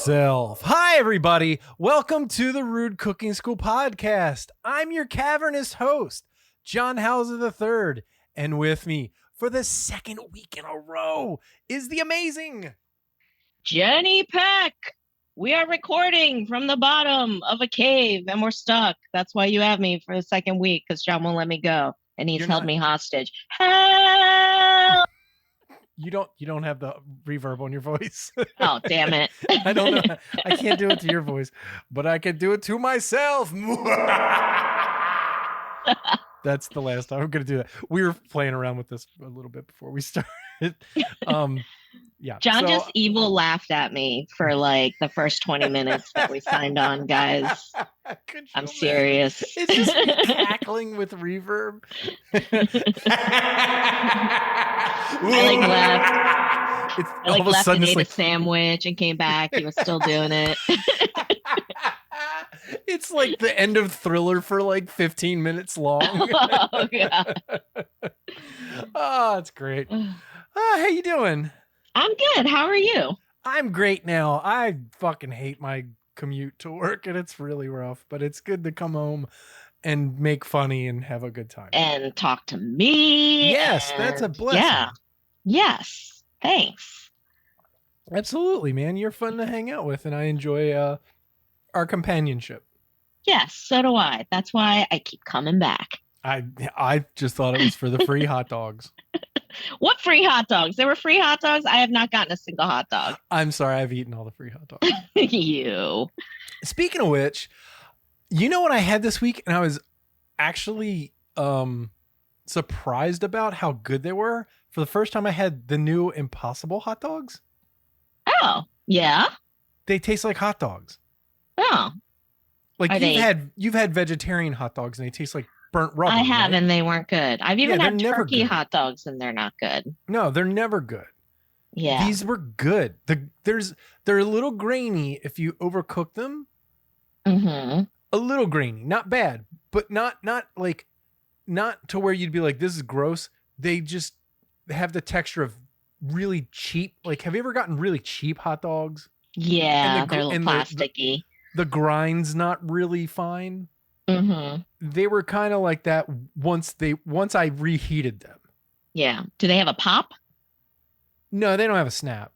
yourself. Hi, everybody. Welcome to the Rude Cooking School podcast. I'm your cavernous host, John Hauser III, and with me for the second week in a row is the amazing Jeni Peck. We are recording from the bottom of a cave and we're stuck. That's why you have me for the second week, because John won't let me go and he's held me hostage. Help! You don't have the reverb on your voice. Oh, damn it. I don't know. I can't do it to your voice, but I can do it to myself. That's the last time I'm going to do that. We were playing around with this a little bit before we started. Yeah. John just evil laughed at me for like the first 20 minutes that we signed on, guys. I'm serious. It's just cackling with reverb. I left. I left and ate a sandwich and came back. He was still doing it. It's like the end of Thriller for like 15 minutes long. Oh, yeah. Oh, it's great. How you doing? I'm good. How are you? I'm great now. I fucking hate my commute to work and it's really rough, but it's good to come home and make funny and have a good time. And talk to me. Yes, that's a blessing. Yeah. Yes. Thanks. Absolutely, man. You're fun to hang out with and I enjoy our companionship. Yes, so do I. That's why I keep coming back. I just thought it was for the free hot dogs. What free hot dogs? There were free hot dogs? I have not gotten a single hot dog. I'm sorry, I've eaten all the free hot dogs. You. Speaking of which, you know what I had this week? And I was actually surprised about how good they were. For the first time, I had the new Impossible hot dogs. Oh, yeah? They taste like hot dogs. Oh. Like you've had vegetarian hot dogs and they taste like burnt rubber. I have, right? And they weren't good. I've even had turkey good. hot dogs and they're not good. No, they're never good. Yeah. These were good. They're a little grainy if you overcook them. Mm-hmm. A little grainy, not bad, but not to where you'd be like, this is gross. They just have the texture of really cheap. Like, have you ever gotten really cheap hot dogs? Yeah, they're a little plasticky. The grind's not really fine. Mm-hmm. They were kind of like that once I reheated them. Yeah. Do they have a pop? No, they don't have a snap.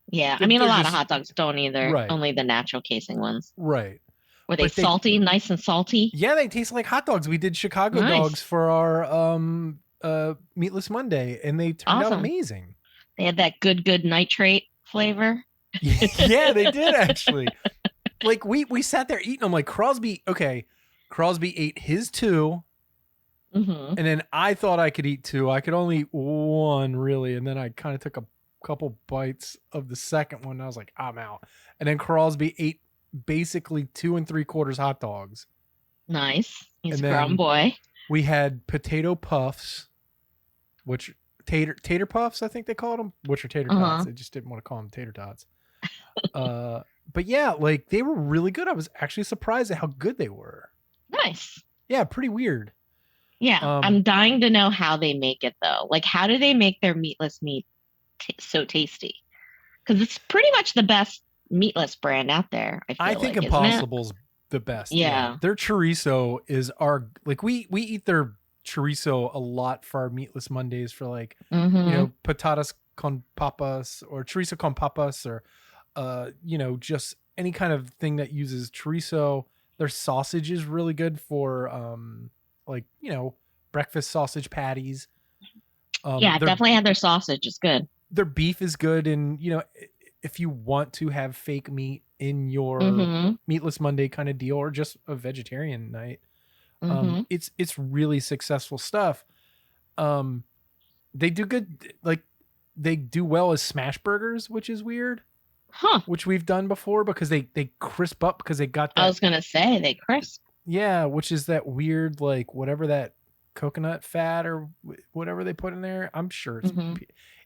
Yeah. I mean, a lot of hot dogs don't either. Right. Only the natural casing ones. Right. Were they salty? Nice and salty? Yeah, they taste like hot dogs. We did Chicago dogs for our Meatless Monday, and they turned out amazing. They had that good nitrate flavor. Yeah, they did actually. Like we sat there eating them. Like Crosby ate his 2, mm-hmm. and then I thought I could eat 2. I could only eat 1 really, and then I kind of took a couple bites of the second one. And I was like, I'm out. And then Crosby ate basically 2 3/4 hot dogs. Nice. He's a grown boy. We had potato puffs, which tater puffs, I think they called them, which are tater tots. I just didn't want to call them tater tots. But yeah, like they were really good. I was actually surprised at how good they were. Nice. Yeah, pretty weird. Yeah, I'm dying to know how they make it though. Like, how do they make their meatless meat so tasty? Because it's pretty much the best meatless brand out there. I think Impossible's the best. Yeah. Their chorizo is we eat their chorizo a lot for our Meatless Mondays for like, patatas con papas or chorizo con papas or, just any kind of thing that uses chorizo. Their sausage is really good for, breakfast sausage patties. I've definitely had their sausage. It's good. Their beef is good. And, if you want to have fake meat in your Meatless Monday kind of deal or just a vegetarian night, it's really successful stuff. They do good. Like they do well as smash burgers, which is weird. Huh. Which we've done before because they crisp up because they got that. I was going to say they crisp. Yeah. Which is that weird, like whatever that coconut fat or whatever they put in there. I'm sure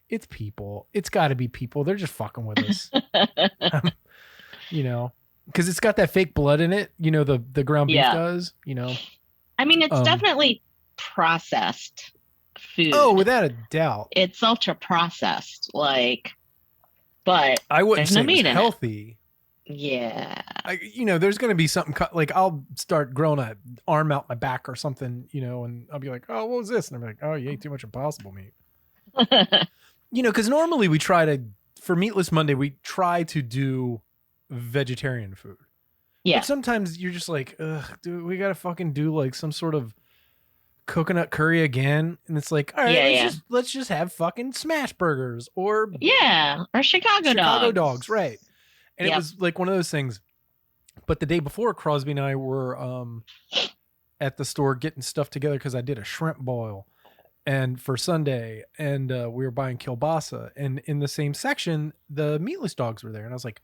it's people. It's gotta be people. They're just fucking with us. Because it's got that fake blood in it. The ground beef does, I mean, it's definitely processed food. Oh, without a doubt. It's ultra processed, but I wouldn't say it's healthy. Yeah. There's going to be something like I'll start growing an arm out my back or something, and I'll be like, oh, what was this? And I'm like, oh, you ate too much Impossible meat. Because normally for Meatless Monday, we try to do vegetarian food. Yeah. But sometimes you're just like, ugh, dude, we got to fucking do like some sort of coconut curry again. And it's like, all right, let's just have fucking smash burgers or Chicago dogs. Right. And it was like one of those things. But the day before, Crosby and I were at the store getting stuff together because I did a shrimp boil and for Sunday, and we were buying kielbasa, and in the same section the meatless dogs were there, and I was like,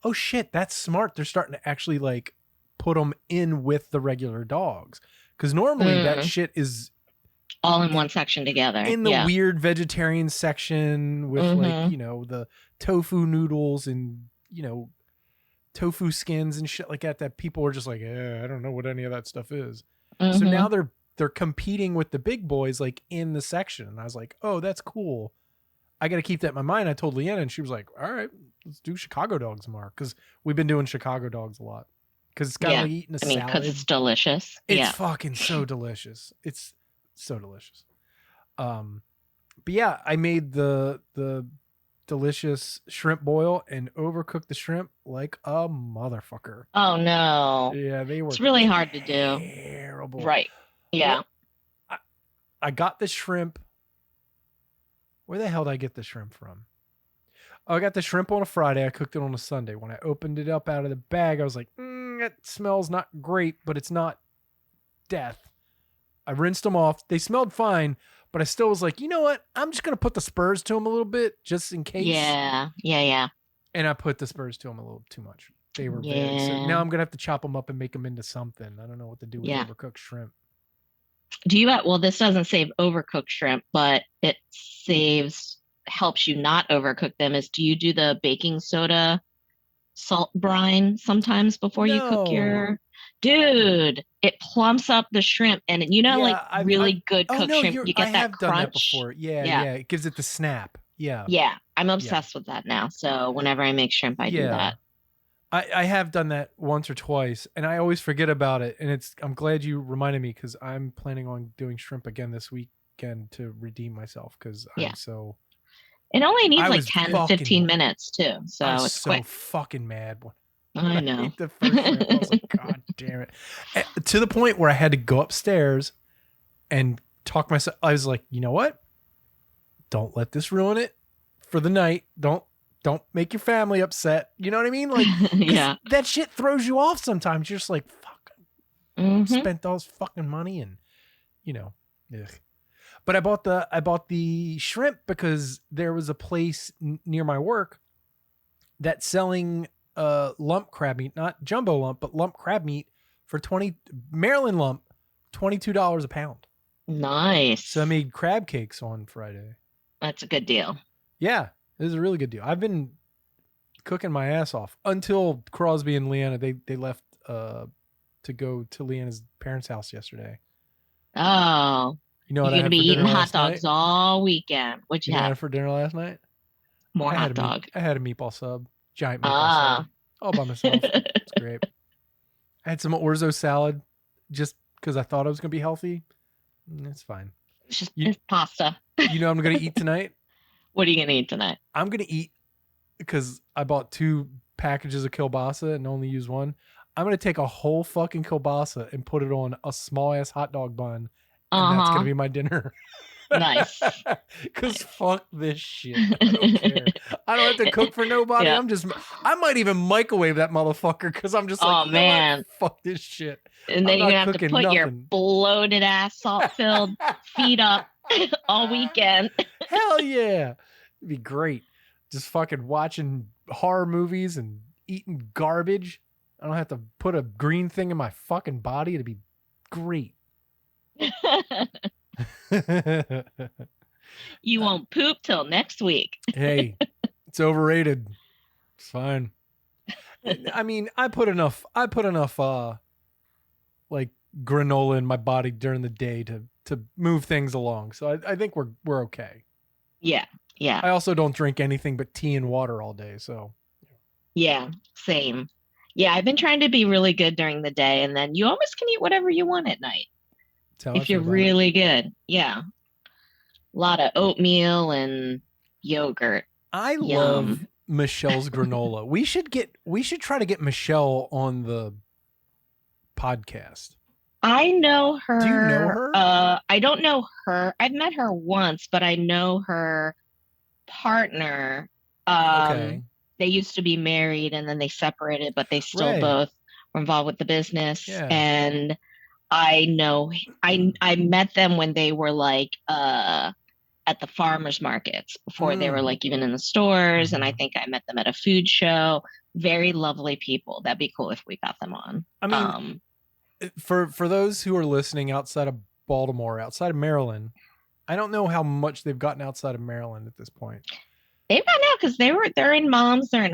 oh shit, that's smart. They're starting to actually like put them in with the regular dogs, because normally that shit is all in one section together in the weird vegetarian section with like the tofu noodles and tofu skins and shit like that people are just like, I don't know what any of that stuff is. So now they're competing with the big boys like in the section. And I was like, oh, that's cool. I got to keep that in my mind. I told Leanna, and she was like, all right, let's do Chicago dogs tomorrow, because we've been doing Chicago dogs a lot. Because it's kind of like eating a salad. Because it's delicious. It's fucking so delicious. It's so delicious. But yeah, I made the delicious shrimp boil and overcooked the shrimp like a motherfucker. Oh no. Yeah, they were. It's really hard to do. Terrible. Right. Yeah. Well, I got the shrimp. Where the hell did I get the shrimp from? Oh, I got the shrimp on a Friday. I cooked it on a Sunday. When I opened it up out of the bag, I was like, it smells not great, but it's not death. I rinsed them off. They smelled fine, but I still was like, you know what? I'm just going to put the spurs to them a little bit just in case. Yeah. And I put the spurs to them a little too much. They were very, so now I'm going to have to chop them up and make them into something. I don't know what to do with overcooked shrimp. Do you, well, this doesn't save overcooked shrimp, but it helps you not overcook them. Do you do the baking soda salt brine sometimes before you cook your... Dude, it plumps up the shrimp, and really good cooked shrimp, you get that crunch. Done that before. Yeah, it gives it the snap. Yeah, I'm obsessed with that now. So whenever I make shrimp, I do that. I have done that once or twice, and I always forget about it. And I'm glad you reminded me, because I'm planning on doing shrimp again this weekend to redeem myself, because I'm so... It only needs like 10, 15 minutes too. So it's so quick. Fucking mad when I know. The first shrimp, I was like, God damn it. To the point where I had to go upstairs and talk myself. I was like, you know what? Don't let this ruin it for the night. Don't make your family upset. You know what I mean? Like, that shit throws you off sometimes. You're just like, fuck, spent all this fucking money, and ugh. But I bought the shrimp because there was a place near my work that's selling lump crab meat, not jumbo lump, but lump crab meat for Maryland lump, $22 a pound. Nice. So I made crab cakes on Friday. That's a good deal. Yeah, it is a really good deal. I've been cooking my ass off until Crosby and Leanna, they left to go to Leanna's parents' house yesterday. Oh. You know what? You're gonna be eating hot dogs all weekend. What'd you have? Had for dinner last night? More hot dog. I had a meatball sub, giant meatball sub, all by myself. It's great. I had some orzo salad, just because I thought I was gonna be healthy. It's fine. It's pasta. You know what I'm gonna eat tonight? What are you gonna eat tonight? I'm gonna eat, because I bought 2 packages of kielbasa and only used one. I'm gonna take a whole fucking kielbasa and put it on a small ass hot dog bun. And that's gonna be my dinner. Nice. Because fuck this shit. I don't care. I don't have to cook for nobody. I might even microwave that motherfucker, because I'm just like, man, fuck this shit. And then you're gonna have to put your bloated ass, salt filled feet up all weekend. Hell yeah. It'd be great. Just fucking watching horror movies and eating garbage. I don't have to put a green thing in my fucking body. It'd be great. You won't poop till next week. Hey, it's overrated. It's fine. I mean, I put enough like granola in my body during the day to move things along. So I think we're okay. Yeah. I also don't drink anything but tea and water all day, so Yeah, same. Yeah, I've been trying to be really good during the day, and then you almost can eat whatever you want at night That's how I if you're feel about it. really good. Yeah, a lot of oatmeal and yogurt. I Yum. love Michelle's granola. We should try to get Michelle on the podcast. I know Do you know her. her? I don't know her. I've met her once, but I know her partner. Okay. They used to be married and then they separated, but they still Right. both were involved with the business. Yeah. And I know I met them when they were like at the farmers markets before they were Mm. like even in the stores. And I Hmm. think I met them at a food show. Very lovely people. That'd be cool if we got them on. I mean, for those who are listening outside of Baltimore, outside of Maryland, I don't know how much they've gotten outside of Maryland at this point. They've got now because they're in Moms, they were in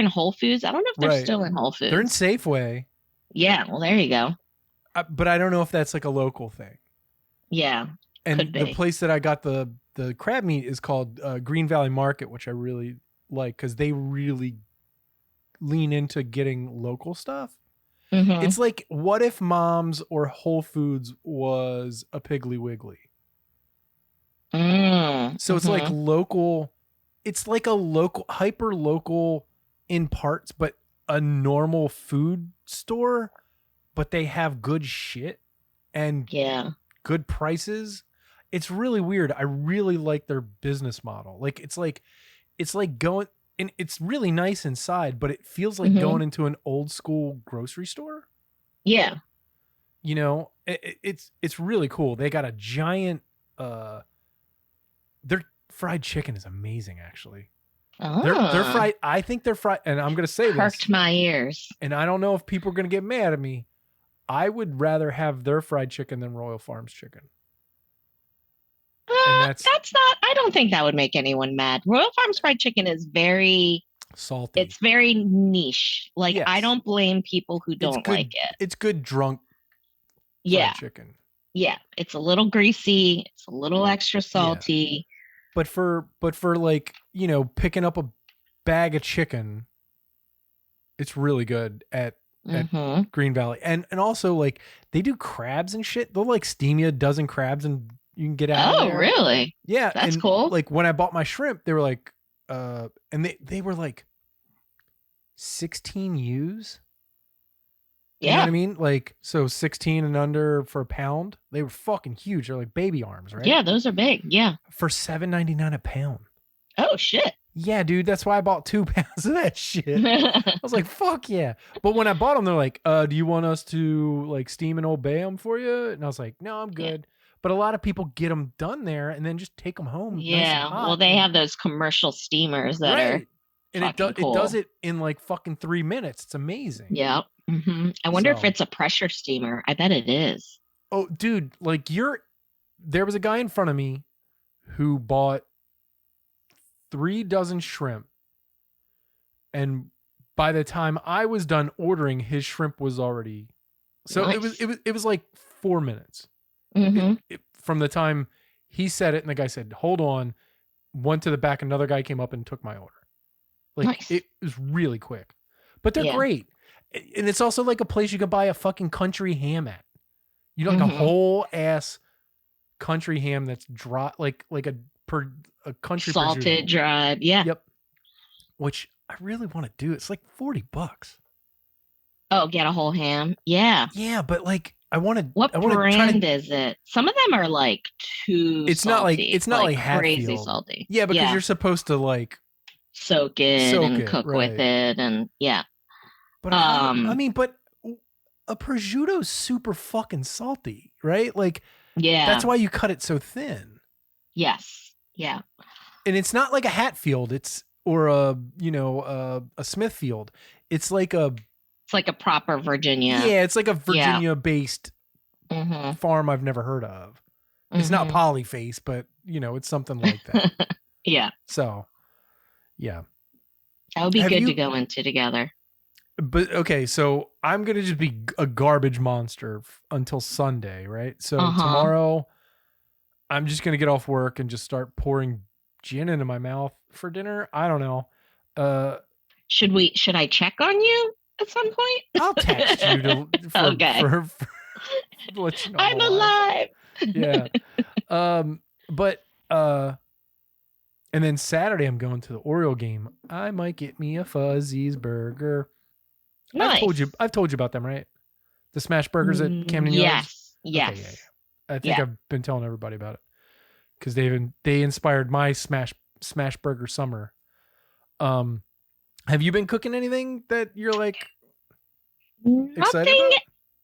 Whole Foods. I don't know if they're Right. still in Whole They're in Foods. Safeway, Yeah, well there you go. but I don't know if that's like a local thing. Yeah, could And the be. place that I got the crab meat is called Green Valley Market, which I really like because they really lean into getting local stuff. Mm-hmm. It's like, what if Moms or Whole Foods was a Piggly Wiggly? So it's like Mm-hmm. local. It's like a local, hyper local in parts, but a normal food store, but they have good shit and Yeah. good prices. It's really weird. I really like their business model. Like it's like going, and it's really nice inside, but it feels like Mm-hmm. going into an old school grocery store. Yeah. It's really cool. They got a giant their fried chicken is amazing actually. They're Ah, fried. I think they're fried, and I'm gonna say this, perked my ears. and I don't know if people are gonna get mad at me. I would rather have their fried chicken than Royal Farms chicken, and that's That's not, I don't think that would make anyone mad. Royal Farms fried chicken is salty. it's very niche. Like, I Yes, don't blame people who it's don't like good. it. It's good drunk fried Yeah. chicken. Yeah. It's a little greasy, it's a little extra Yeah, salty. but for like picking up a bag of chicken, it's really good at Mm-hmm. Green Valley, and also like they do crabs and shit. They'll like steam you a dozen crabs and you can get out of Oh, there. really? Yeah, That's and cool. like when I bought my shrimp, they were like, and they were like 16 U's. You know what Yeah. I mean? Like so 16 and under for a pound. They were fucking huge. They're like baby arms, right? Yeah, those are big. Yeah. For $7.99 a pound. Oh, shit. Yeah, dude, that's why I bought 2 pounds of that shit. I was like, fuck yeah. But when I bought them, they're like, do you want us to like steam and obey them for you? And I was like, no, I'm Yeah. good. But a lot of people get them done there and then just take them home nice and Yeah. Well, hot. they And have those commercial steamers that are right. And fucking it does cool. it in like fucking 3 minutes. It's amazing. Yeah. I wonder if So, it's a pressure steamer. I bet it is. oh, dude, like there was a guy in front of me who bought 3 dozen shrimp. And by the time I was done ordering, his shrimp was already. So it was Nice. it was it was like 4 minutes. Mm-hmm. From the time he said it and the guy said, "Hold on," went to the back. Another guy came up and took my order. Like Nice. it was really quick, but they're Yeah. great. And it's also like a place you could buy a fucking country ham at. Like a Mm-hmm. whole ass country ham that's dry, like a country Salted, prosciutto. dried. Yeah. Yep. Which I really want to do. It's like $40. Oh, get a whole ham. Yeah. Yeah, but like I want to What I want to try to. brand is it? Some of them are like too salty, It's not like like crazy Hatfield. salty. Yeah, because Yeah. you're supposed to like Soak it soak and it, cook with right? it. And yeah. But I Um, mean, but a prosciutto's super fucking salty, right? Like that's yeah. why you cut it so thin. Yes. Yeah. And it's not like a Hatfield, or a Smithfield. It's like a It's like a proper Virginia. yeah, it's like a Yeah. Virginia based Mm-hmm. farm I've never heard of. It's not Mm-hmm. Polyface, but it's something like that. Yeah. So, yeah. That would be Have good to you go into together. But okay, so I'm gonna just be a garbage monster until Sunday, right? So Uh-huh. tomorrow, I'm just gonna get off work and just start pouring gin into my mouth for dinner. I don't know. Uh, Should I check on you at some I'll text you point? Okay. for to let you know I'm I'm alive. alive. Yeah. But and then Saturday I'm going to the Oriole game. I might get me a Fuzzy's burger. Nice. I've told you about them, right? The smash burgers at Camden Yards. Yes. Okay, yeah, Yes. yeah. I think Yeah. I've been telling everybody about it because they inspired my smash burger summer. Um, have you been cooking anything that you're like excited Nothing about?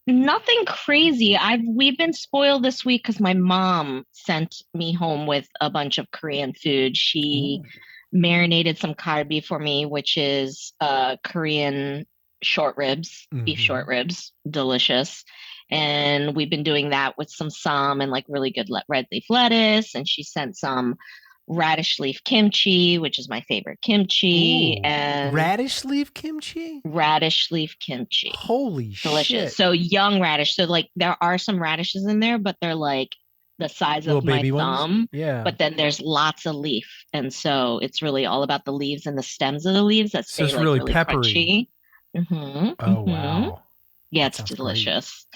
Nothing crazy. We've been spoiled this week because my mom sent me home with a bunch of Korean food. She Ooh. marinated some kalbi for me, which is Korean short ribs, beef Mm-hmm. short ribs, delicious. And we've been doing that with some and like really good red leaf lettuce. And she sent some radish leaf kimchi, which is my favorite kimchi, Ooh. and Radish leaf kimchi? radish leaf kimchi. Holy Delicious. shit. So young radish. So like there are some radishes in there, but they're like the size Little of my baby ones? thumb. Yeah. But then there's lots of leaf. And so it's really all about the leaves and the stems of the leaves that So stay it's like really really peppery. crunchy. Mm-hmm. Oh Mm-hmm. wow. Yeah, That it's sounds great. delicious.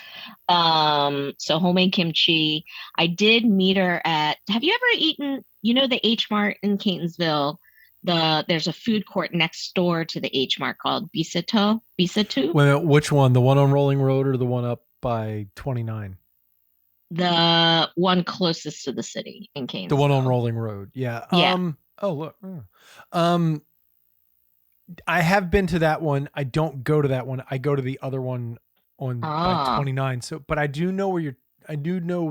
So homemade kimchi. I did meet her at, have you ever eaten, the H Mart in Catonsville? There's a food court next door to the H Mart called Bisatu. Well, which one? The one on Rolling Road or the one up by 29? The one closest to the city in The one on Catonsville. Rolling Road. Yeah. Yeah. Oh look. Um I have been to that one. I don't go to that one. I go to the other one on by Ah, 29. So but I do know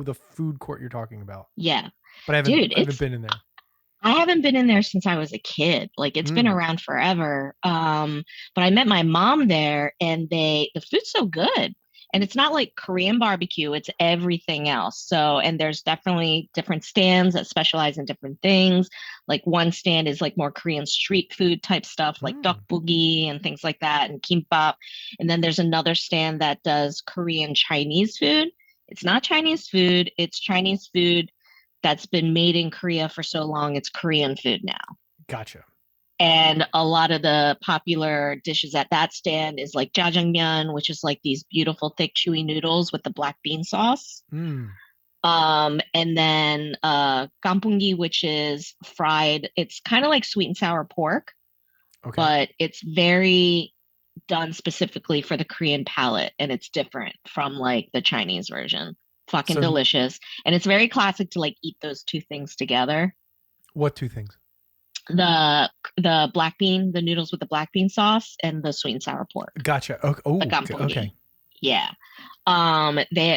the food court you're talking about. yeah. But Dude, I haven't been in there. I haven't been in there since I was a kid. Like it's been Mm. around forever. But I met my mom there and the food's so good. And it's not like Korean barbecue, it's everything else. So, and there's definitely different stands that specialize in different things. Like one stand is like more Korean street food type stuff, like Mm. tteokbokki and things like that, and kimbap. And then there's another stand that does Korean Chinese food. It's not Chinese food, it's Chinese food that's been made in Korea for so long, it's Korean food now. Gotcha. And a lot of the popular dishes at that stand is like jjajangmyeon, which is like these beautiful, thick, chewy noodles with the black bean sauce. Mm. And then gampungi, which is fried. It's kind of like sweet and sour pork, Okay. but it's very done specifically for the Korean palate, and it's different from like the Chinese version. Fucking So delicious. And it's very classic to like eat those two things together. what two things? The black bean, the noodles with the black bean sauce, and the sweet and sour pork, Gotcha. Okay. the Oh, okay. gampungi. Yeah.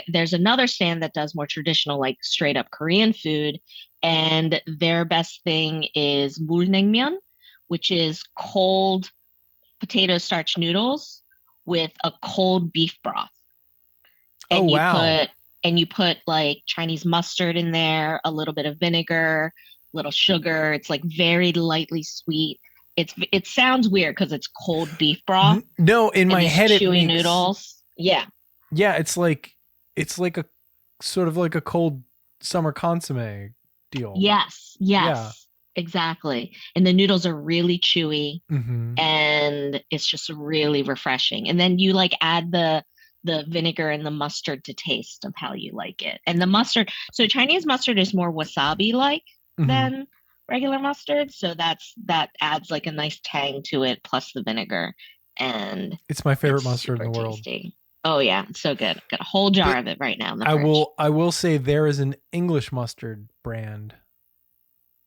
There's another stand that does more traditional, like straight up Korean food, and their best thing is mulnaengmyeon, which is cold potato starch noodles with a cold beef broth. Oh And wow. you put like Chinese mustard in there, a little bit of vinegar, little sugar. It's like very lightly sweet. It sounds weird because it's cold beef broth No, in and my these head it chewy makes noodles. Yeah. yeah, it's like a sort of like a cold summer consomme deal. Yes. Yeah. Yes. Exactly. And the noodles are really chewy Mm-hmm. and it's just really refreshing. And then you like add the vinegar and the mustard to taste of how you like it. And the mustard, so Chinese mustard is more wasabi like Mm-hmm. than regular mustard, so that adds like a nice tang to it plus the vinegar and It's my favorite it's mustard in super the world. tasty. Oh yeah, it's so good. Got a whole jar But of it right now in the fridge. I will say there is an English mustard brand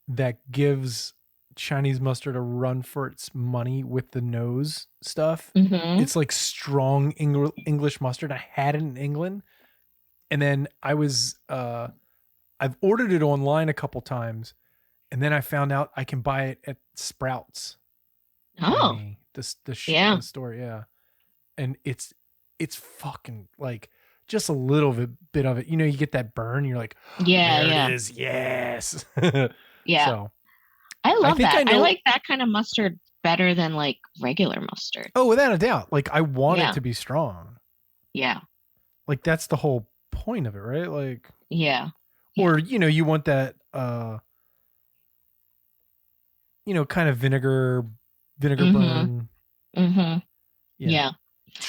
that gives Chinese mustard a run for its money with the nose stuff. Mm-hmm. It's like strong English mustard. I had it in England, and then I've ordered it online a couple times, and then I found out I can buy it at Sprouts near Oh, me. yeah. The store, yeah, and it's fucking like just a little bit of it. You know, you get that burn. You're like, Yeah, there it yeah. is. Yes. Yeah. So I I love think I that. I know. like that kind of mustard better than like regular mustard. Oh, without a doubt. Like I want it Yeah. to be strong. Yeah. Like that's the whole point of it, right? Like, Yeah. Yeah. or you want that kind of vinegar Mm-hmm. burn. Mm-hmm. Yeah. Yeah.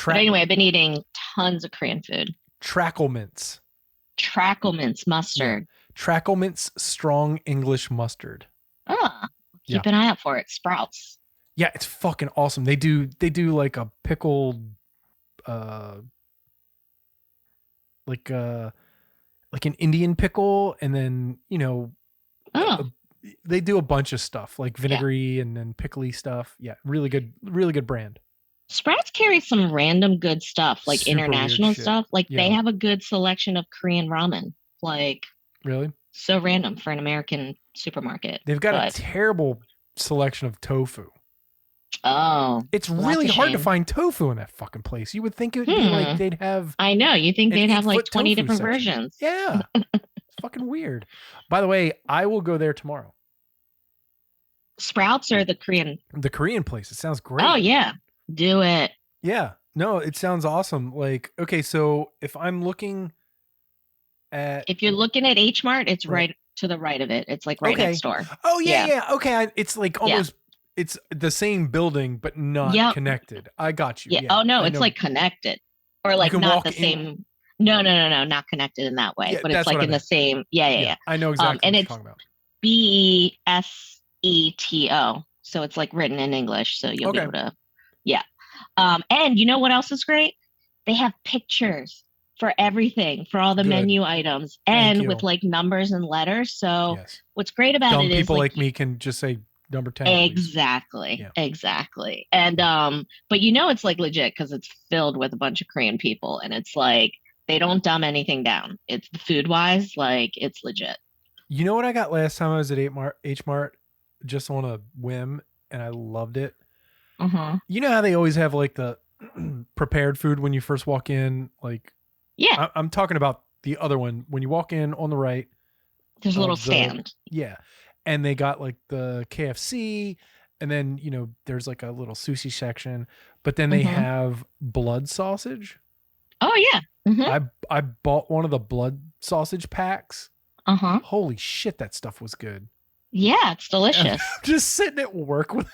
But anyway, I've been eating tons of Korean food. Tracklements. Tracklements Yeah. mustard. Tracklements strong English mustard. Ah, Yeah. keep an eye out for it. Sprouts. Yeah, it's fucking awesome. They do like a pickled uh like uh like an Indian pickle, and then, Oh, a, they do a bunch of stuff like yeah. vinegary and then pickly stuff. Yeah, really good brand. Sprouts carry some random good stuff, like Super weird international shit. stuff. Like they Yeah. have a good selection of Korean ramen. Like Really? so random for an American supermarket. They've got a But terrible selection of tofu. oh, It's well, that's really a hard to shame. find tofu in that fucking place. You would think it would be like Hmm. they'd have I know. You think an they'd have like 8-foot 20 tofu different section. versions. Yeah. It's fucking weird. By the way, I will go there tomorrow. Sprouts or the Korean? The Korean place. It sounds Oh, great. yeah. Do it. Yeah. No, it sounds awesome. Like, okay, so if I'm looking at If you're looking at H Mart, it's right. right to the right of it. It's like right next Okay. door. Oh yeah, Yeah. yeah. Okay, it's like Yeah. almost it's the same building but not Yep. connected. I got you. Yeah. Yeah. Oh no, I it's know. like connected. Or You like can not walk the in. same. No, not connected in that way. Yeah, But it's that's like what I in the meant. same. Yeah. I know exactly And what you're it's talking about. Beseto. So it's like written in English. So you'll be Okay. able to. Yeah. And you know what else is great? They have pictures for everything, for all the Good. menu items, Thank and you. with like numbers and letters. So Yes. what's great about Dumb it is people like like me can just say number 10, please. exactly, Yeah. exactly. And but you know it's like legit because it's filled with a bunch of Korean people, and it's like they don't dumb anything down. It's food wise, like it's legit. You know what I got last time I was at H Mart, just on a whim, and I loved it. Uh-huh. You know how they always have like the prepared food when you first walk in? Like, Yeah, I'm talking about the other one. When you walk in on the right, there's a little stand. yeah, and they got like the KFC, and then there's like a little sushi section, but then they have blood sausage. Oh yeah. I bought one of the blood sausage packs. Holy shit, that stuff was good. Yeah, it's delicious. Just sitting at work with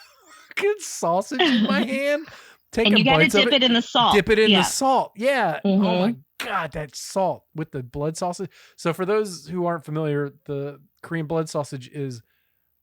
good sausage in my hand, taking and you gotta bites of dip it in the salt. Dip it in the salt. Yeah. Oh my Mhm. God, that salt with the blood sausage. So for those who aren't familiar, the Korean blood sausage is,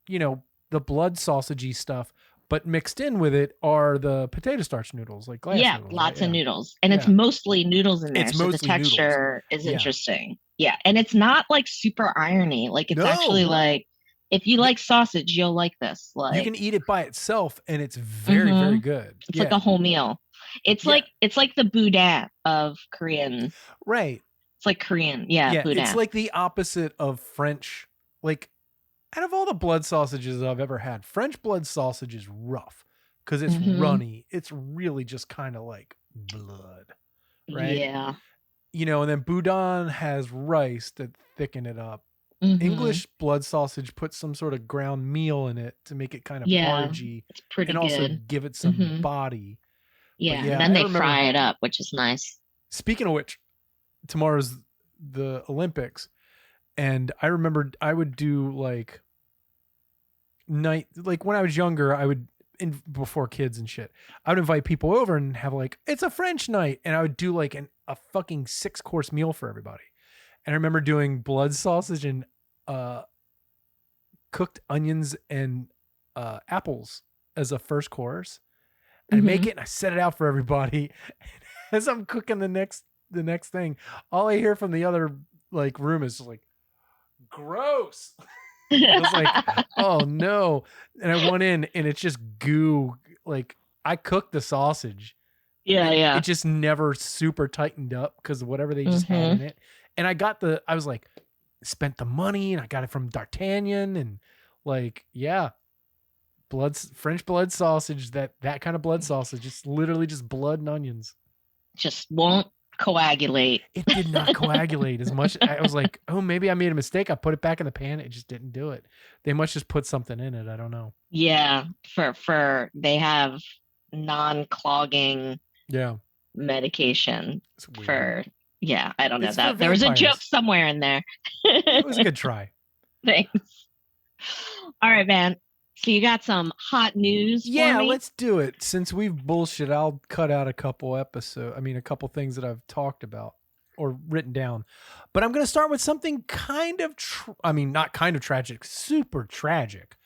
the blood sausagey stuff, but mixed in with it are the potato starch noodles, like glass Yeah, noodles. lots right? of Yeah. noodles. And it's Yeah. mostly noodles in there. It's So the mostly noodles. texture is Yeah. interesting. Yeah. And it's not like super irony. Like it's actually No. like if you like sausage, you'll like this. You Like can eat it by itself and it's very, very good. it's Yeah. like a whole meal. It's Yeah. like the boudin of Korean. Right. It's like Korean. Yeah, boudin. It's like the opposite of French. Like, out of all the blood sausages I've ever had, French blood sausage is rough because it's runny. It's really just kind of like blood, right? Yeah. And then boudin has rice that thicken it up. English blood sausage puts some sort of ground meal in it to make it kind of porridgey, it's pretty and good. also give it some body. Yeah, and then they fry it up, which is nice. Speaking of which, tomorrow's the Olympics, and I remembered I would do like when I was younger, I would before kids and shit, I would invite people over and have like, it's a French night, and I would do like a fucking 6-course meal for everybody. And I remember doing blood sausage and cooked onions and apples as a first course. And I make it and I set it out for everybody. And as I'm cooking the next thing, all I hear from the other like room is just like, gross. I was like, oh no. And I went in and it's just goo. Like, I cooked the sausage. Yeah. It just never super tightened up because of whatever they just had in it. And I was like, spent the money and I got it from D'Artagnan and like, yeah. French blood sausage, that kind of blood sausage. It's literally just blood and onions. Just won't coagulate. It did not coagulate as much. I was like, oh, maybe I made a mistake. I put it back in the pan. It just didn't do it. They must just put something in it. I don't know. Yeah. For they have non-clogging medication for, I don't know that. There was a joke somewhere in there. It was a good try. Thanks. All right, man. So you got some hot news for Yeah, me? let's do it. Since we've bullshit, I'll cut out a couple a couple things that I've talked about or written down. But I'm going to start with something kind of, not kind of tragic, super tragic.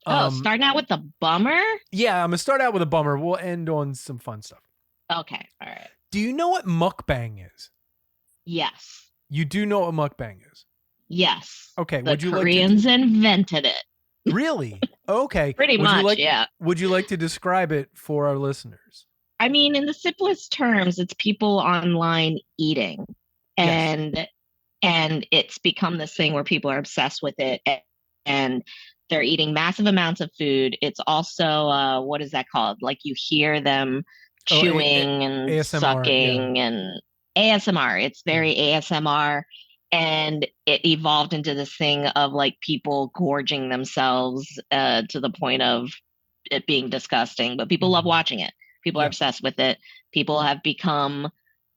Oh, starting out with the bummer? Yeah, I'm going to start out with a bummer. We'll end on some fun stuff. Okay, all right. Do you know what mukbang is? Yes. You do know what mukbang is? Yes. Okay, The would you like to Koreans invented it. Really? Okay. Pretty much, yeah. Would you like to describe it for our listeners? I mean, in the simplest terms, it's people online eating. Yes. And it's become this thing where people are obsessed with it, and they're eating massive amounts of food. It's also what is that called? Like you hear them Oh, chewing and ASMR, yeah. sucking and ASMR. It's very ASMR. And it evolved into this thing of like people gorging themselves to the point of it being disgusting, but people love watching it. People are Yeah. obsessed with it. People have become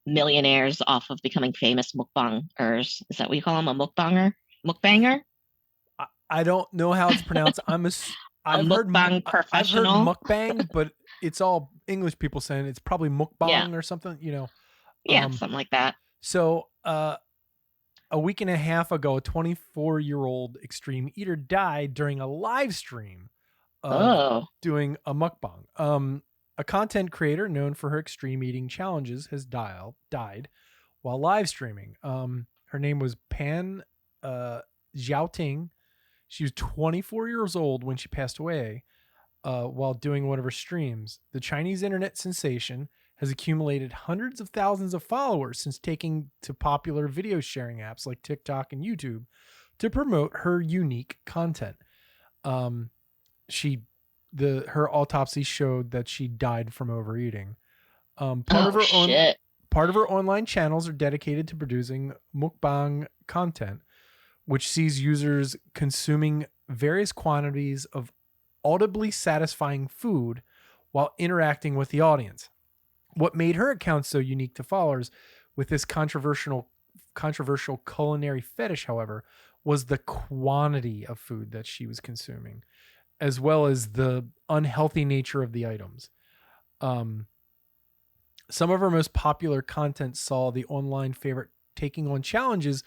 millionaires off of becoming famous mukbangers. Is that what you call them? A mukbanger? Mukbanger? I don't know how it's pronounced. A mukbang I've heard professional? mukbang, but it's all English people saying it's probably Yeah. mukbang or something, you know. Yeah, something like that. So, a week and a half ago, a 24-year-old extreme eater died during a live stream of doing a mukbang. A content creator known for her extreme eating challenges has died while live streaming. Her name was Pan Xiaoting. She was 24 years old when she passed away while doing one of her streams. The Chinese internet sensation has accumulated hundreds of thousands of followers since taking to popular video sharing apps like TikTok and YouTube to promote her unique content. Her autopsy showed that she died from overeating. Part of her online channels are dedicated to producing mukbang content, which sees users consuming various quantities of audibly satisfying food while interacting with the audience. What made her account so unique to followers with this controversial culinary fetish, however, was the quantity of food that she was consuming, as well as the unhealthy nature of the items. Some of her most popular content saw the online favorite taking on challenges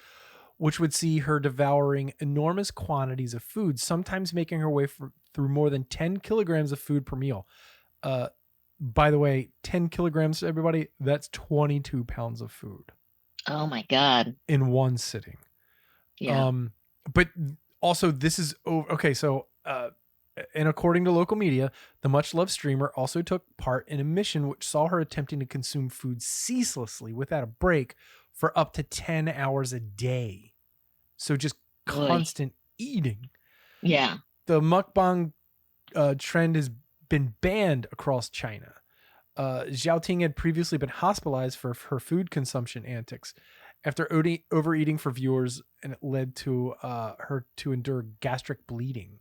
which would see her devouring enormous quantities of food, sometimes making her way through more than 10 kilograms of food per meal. By the way, 10 kilograms, everybody, that's 22 pounds of food. Oh my God. In one sitting. Yeah. But also this is okay. So, and according to local media, the much-loved streamer also took part in a mission which saw her attempting to consume food ceaselessly without a break for up to 10 hours a day. So just constant eating. Yeah. The mukbang trend has been banned across China. Xiaoting had previously been hospitalized for her food consumption antics after overeating for viewers, and it led to her to endure gastric bleeding.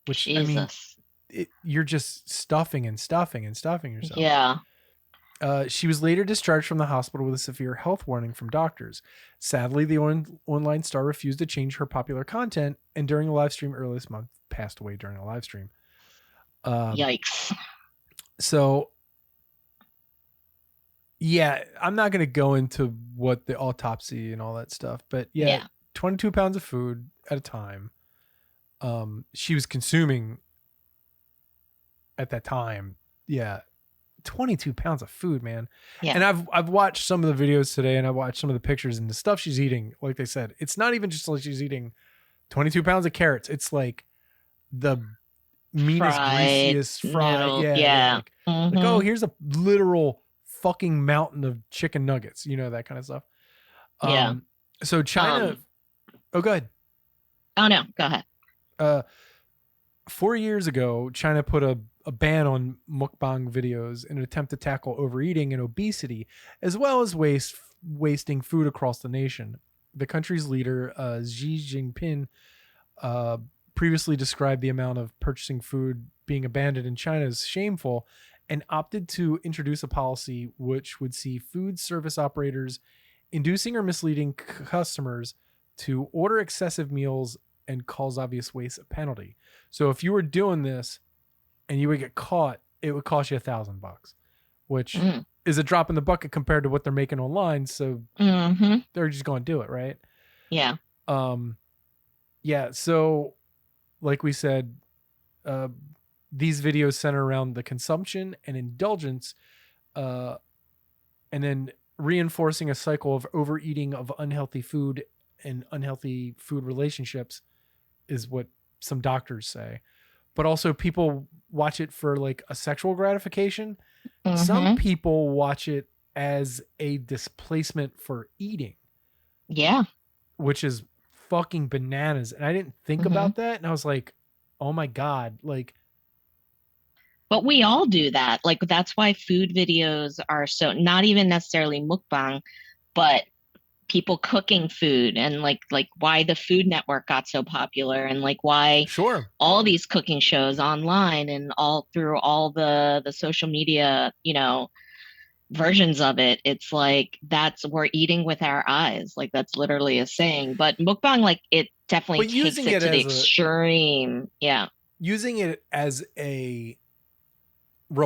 Which, Jesus. I mean, you're just stuffing yourself. Yeah. She was later discharged from the hospital with a severe health warning from doctors. Sadly, the online star refused to change her popular content, and during a live stream earlier this month, passed away during a live stream. Yikes. So, yeah, I'm not going to go into what the autopsy and all that stuff, but yeah. 22 pounds of food at a time. She was consuming at that time. Yeah. 22 pounds of food, man. Yeah. And I've watched some of the videos today, and I watched some of the pictures, and the stuff she's eating, like they said, it's not even just like she's eating 22 pounds of carrots. It's like the meanest, greasiest fried. Yeah. Like, oh, here's a literal fucking mountain of chicken nuggets, that kind of stuff. Yeah. So China, go ahead. Oh no, go ahead. 4 years ago, China put a ban on mukbang videos in an attempt to tackle overeating and obesity, as well as wasting food across the nation. The country's leader, Xi Jinping, previously described the amount of purchasing food being abandoned in China as shameful, and opted to introduce a policy which would see food service operators inducing or misleading customers to order excessive meals and cause obvious waste a penalty. So if you were doing this and you would get caught, it would cost you $1,000, which is a drop in the bucket compared to what they're making online. So they're just going to do it, right? Yeah. Yeah. So, like we said, these videos center around the consumption and indulgence, and then reinforcing a cycle of overeating of unhealthy food and unhealthy food relationships is what some doctors say. But also people watch it for like a sexual gratification. Some people watch it as a displacement for eating. Yeah. Which is fucking bananas. And I didn't think about that. And I was like, oh my God. Like, but we all do that. Like, that's why food videos are so, not even necessarily mukbang, but people cooking food, and like why the Food Network got so popular, and like why all these cooking shows online and all through all the social media, you know, versions of it. It's like, we're eating with our eyes. Like, that's literally a saying. But mukbang, like, it definitely takes it to the extreme. Yeah. Using it as a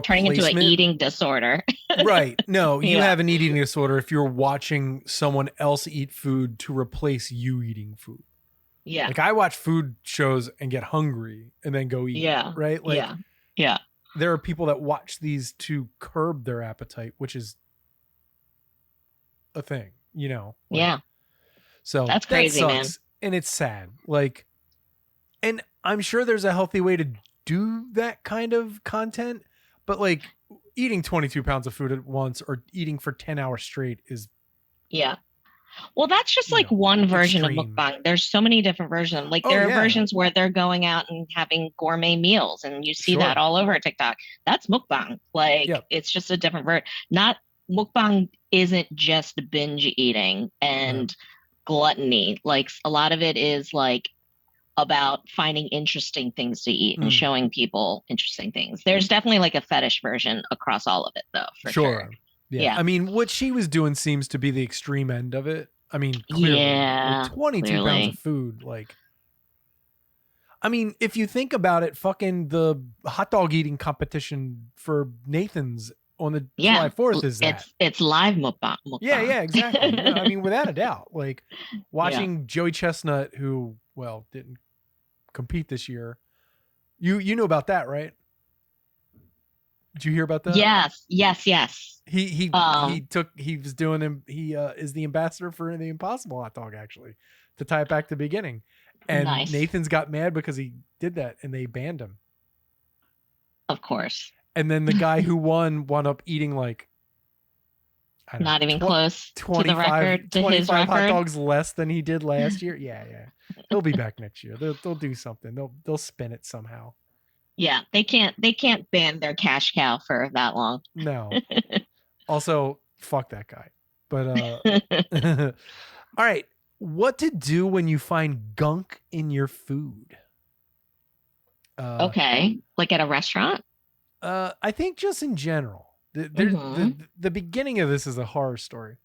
turning into an eating disorder. Right. No, you have an eating disorder if you're watching someone else eat food to replace you eating food. Yeah. Like, I watch food shows and get hungry and then go eat. Yeah. Right. Like, yeah. There are people that watch these to curb their appetite, which is a thing, you know? Like, yeah. So that's crazy, man. And it's sad. Like, and I'm sure there's a healthy way to do that kind of content, but like eating 22 pounds of food at once or eating for 10 hours straight is. Yeah. Well, that's just like one version of mukbang. There's so many different versions. Like, there are versions where they're going out and having gourmet meals, and you see that all over TikTok. That's mukbang. Like, it's just a different version. Not mukbang isn't just binge eating and gluttony. Like, a lot of it is like about finding interesting things to eat and showing people interesting things. There's definitely like a fetish version across all of it, though, for sure. Yeah. I mean, what she was doing seems to be the extreme end of it. I mean, clearly, like 22 pounds of food. Like, I mean, if you think about it, fucking the hot dog eating competition for Nathan's on the July 4th is that. It's live mukbang. Yeah, exactly. No, I mean, without a doubt. Like, watching Joey Chestnut, who, well, didn't compete this year. You know about that, right? Did you hear about that? Yes. He was doing him. He is the ambassador for the Impossible hot dog, actually, to tie it back to the beginning. And Nathan's got mad because he did that and they banned him. Of course. And then the guy who wound up eating like, not even close to the record, to his record. Hot dogs less than he did last year. Yeah. He'll be back next year. They'll do something. They'll spin it somehow. Yeah, they can't ban their cash cow for that long. No. Also, fuck that guy. But all right. What to do when you find gunk in your food? Okay, like at a restaurant? I think just in general. The beginning of this is a horror story.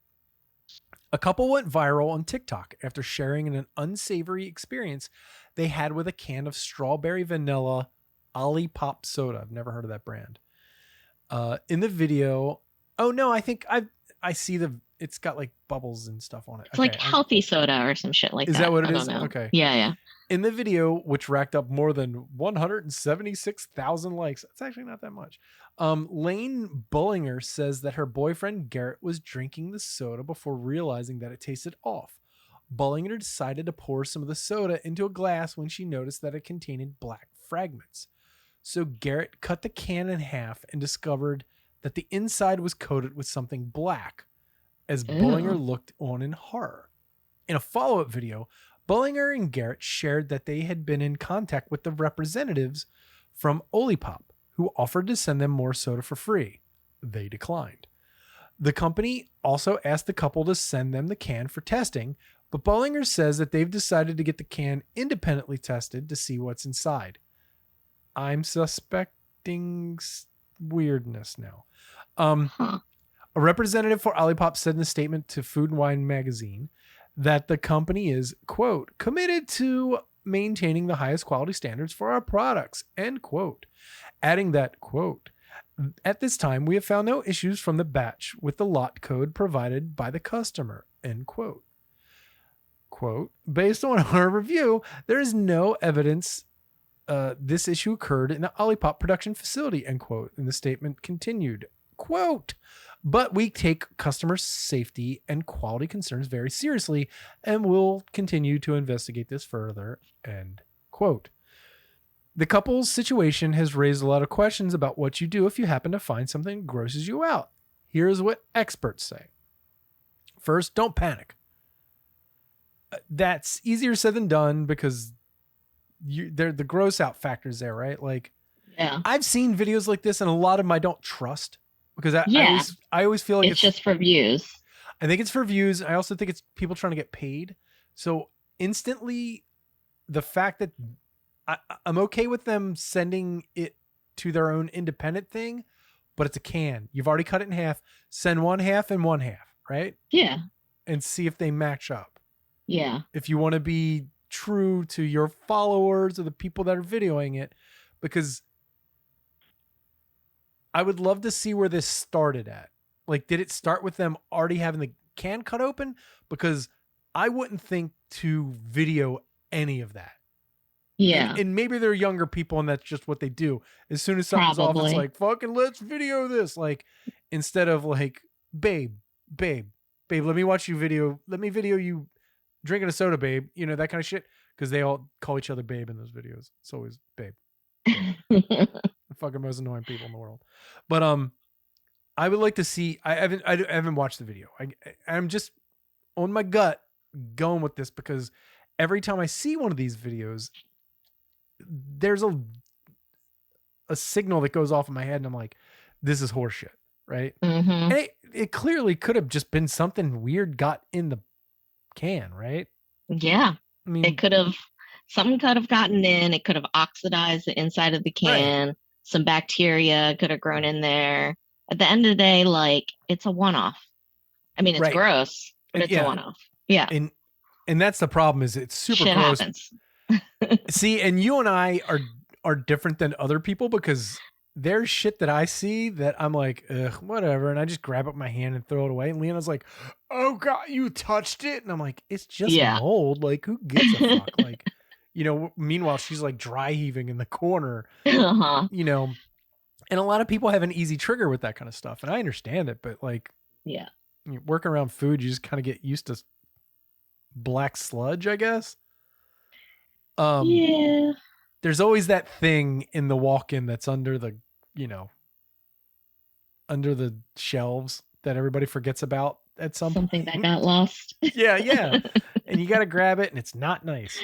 A couple went viral on TikTok after sharing an unsavory experience they had with a can of strawberry vanilla Olipop soda. I've never heard of that brand. In the video, oh no, I think I see it's got like bubbles and stuff on it. It's like healthy soda or some shit like that. Is that what it is? Know. Okay. Yeah. In the video, which racked up more than 176,000 likes, it's actually not that much. Lane Bullinger says that her boyfriend Garrett was drinking the soda before realizing that it tasted off. Bullinger decided to pour some of the soda into a glass when she noticed that it contained black fragments. So Garrett cut the can in half and discovered that the inside was coated with something black, as Bullinger looked on in horror. In a follow-up video, Bullinger and Garrett shared that they had been in contact with the representatives from Olipop, who offered to send them more soda for free. They declined. The company also asked the couple to send them the can for testing, but Bullinger says that they've decided to get the can independently tested to see what's inside. I'm suspecting weirdness now. A representative for Olipop said in a statement to Food and Wine magazine that the company is, quote, committed to maintaining the highest quality standards for our products, end quote. Adding that, quote, at this time, we have found no issues from the batch with the lot code provided by the customer, end quote. Quote, based on our review, there is no evidence this issue occurred in the Olipop production facility, end quote. And the statement continued, quote, but we take customer safety and quality concerns very seriously and will continue to investigate this further, end quote. The couple's situation has raised a lot of questions about what you do if you happen to find something that grosses you out. Here's what experts say. First, don't panic. That's easier said than done because the gross out factors there, right? Like, yeah, I've seen videos like this and a lot of them I don't trust because I always feel like it's just for views. I think it's for views. I also think it's people trying to get paid. So instantly, the fact that I'm okay with them sending it to their own independent thing, but it's a can. You've already cut it in half. Send one half and one half, right? Yeah. And see if they match up. Yeah. If you want to be true to your followers or the people that are videoing it, because I would love to see where this started at. Like, did it start with them already having the can cut open? Because I wouldn't think to video any of that. Yeah. And maybe they're younger people and that's just what they do. As soon as something's off, it's like, fucking let's video this. Like, instead of like, babe, let me watch you video. Let me video you drinking a soda, babe. You know, that kind of shit. Because they all call each other babe in those videos. It's always babe. The fucking most annoying people in the world. But I would like to see. I haven't watched the video. I'm just on my gut going with this because every time I see one of these videos, there's a signal that goes off in my head, and I'm like, this is horseshit, right? Mm-hmm. And it clearly could have just been something weird got in the can, right? Yeah. I mean, something could have gotten in. It could have oxidized the inside of the can. Right. Some bacteria could have grown in there. At the end of the day, like, it's a one-off. I mean, it's gross, but it's a one-off. Yeah. And that's the problem is it's super shit gross. Happens. See, and you and I are different than other people because there's shit that I see that I'm like, ugh, whatever. And I just grab up my hand and throw it away. And Leanna's like, oh God, you touched it. And I'm like, it's just mold. Like, who gives a fuck? Like, you know, meanwhile, she's like dry heaving in the corner, you know, and a lot of people have an easy trigger with that kind of stuff. And I understand it, but like, yeah, working around food, you just kind of get used to black sludge, I guess. Yeah. There's always that thing in the walk-in that's under the, you know, under the shelves that everybody forgets about at some something point. That got lost. Yeah. And you got to grab it and it's not nice.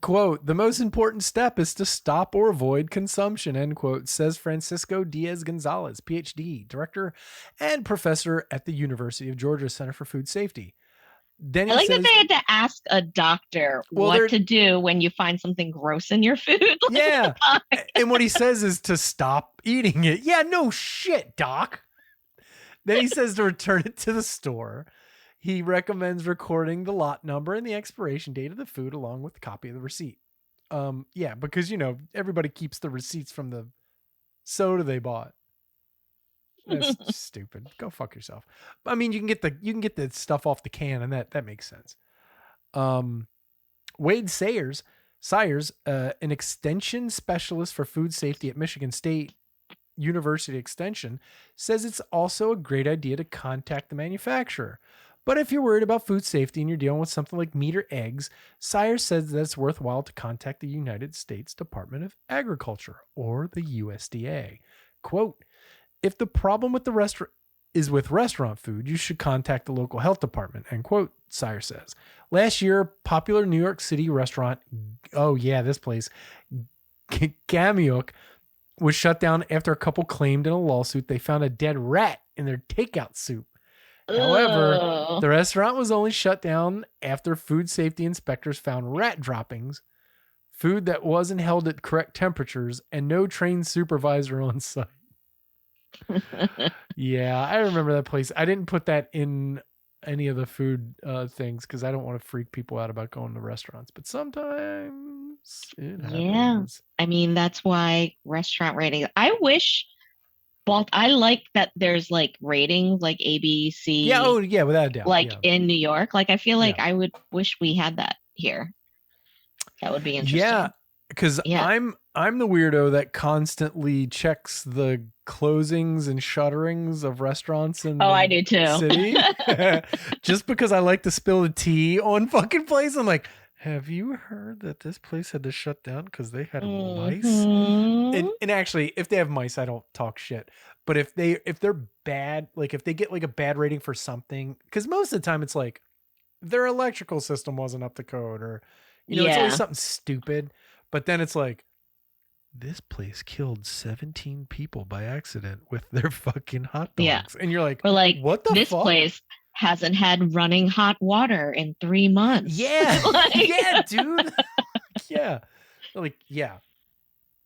Quote, the most important step is to stop or avoid consumption, end quote, says Francisco Diaz-Gonzalez, PhD, director and professor at the University of Georgia Center for Food Safety. Then I like that they had to ask a doctor what to do when you find something gross in your food. Like, yeah. And what he says is to stop eating it. Yeah, no shit, doc. Then he says to return it to the store. He recommends recording the lot number and the expiration date of the food along with a copy of the receipt. Yeah, because, you know, everybody keeps the receipts from the soda they bought. That's stupid. Go fuck yourself. I mean, you can get the stuff off the can, and that makes sense. Wade Sayers, an extension specialist for food safety at Michigan State University Extension, says it's also a great idea to contact the manufacturer. But if you're worried about food safety and you're dealing with something like meat or eggs, Sayers says that it's worthwhile to contact the United States Department of Agriculture, or the USDA. Quote, if the problem with the restaurant is with restaurant food, you should contact the local health department, end quote, Sayers says. Last year, popular New York City restaurant, this place, Gamiuk, was shut down after a couple claimed in a lawsuit they found a dead rat in their takeout soup. However, the restaurant was only shut down after food safety inspectors found rat droppings, food that wasn't held at correct temperatures, and no trained supervisor on site. Yeah, I remember that place. I didn't put that in any of the food things because I don't want to freak people out about going to restaurants. But sometimes it happens. I mean, that's why restaurant rating. I wish both. I like that there's like ratings like A, B, Yeah. Oh, C, yeah. Without a doubt. like Yeah. in New York. Like I feel like Yeah. I would wish we had that here. That would be interesting. Yeah, because I'm the weirdo that constantly checks the closings and shutterings of restaurants in I the do too. city. Just because I like to spill the tea on fucking place. I'm like, have you heard that this place had to shut down because they had mice? And actually, if they have mice, I don't talk shit. But if they're bad, like if they get like a bad rating for something, because most of the time it's like their electrical system wasn't up to code, or it's always something stupid. But then it's like, this place killed 17 people by accident with their fucking hot dogs. Yeah. And you're like, or like, what the this fuck? Place hasn't had running hot water in 3 months. Yeah. Yeah, dude. Yeah. Like, yeah.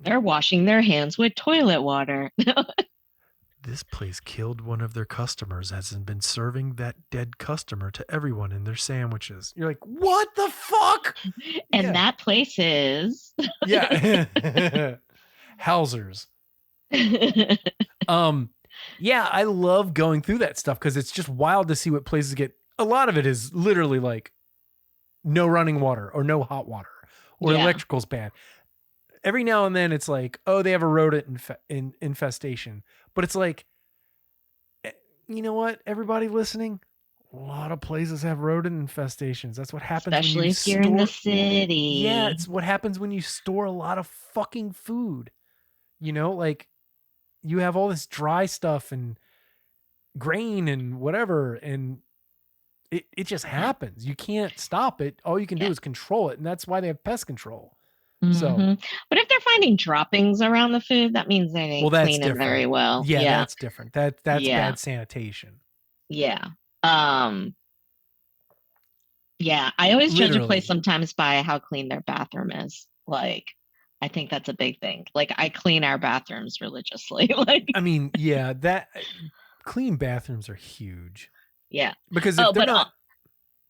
They're washing their hands with toilet water. This place killed one of their customers as in been serving that dead customer to everyone in their sandwiches. You're like, what the fuck? And that place is Hauser's. Yeah, I love going through that stuff because it's just wild to see what places get. A lot of it is literally like no running water or no hot water or electrical's bad. Every now and then it's like, oh, they have a rodent infestation. But it's like, you know what? Everybody listening, a lot of places have rodent infestations. That's what happens. Especially if you're in the city. Yeah, it's what happens when you store a lot of fucking food. Like you have all this dry stuff and grain and whatever, and it just happens. You can't stop it. All you can do is control it, and that's why they have pest control. So, but if they're finding droppings around the food, that means they didn't clean it very well. Yeah, that's different. That's bad sanitation. Yeah. Yeah, I always judge a place sometimes by how clean their bathroom is. Like, I think that's a big thing. Like, I clean our bathrooms religiously. Like, I mean, yeah, that clean bathrooms are huge. Yeah, because if they're not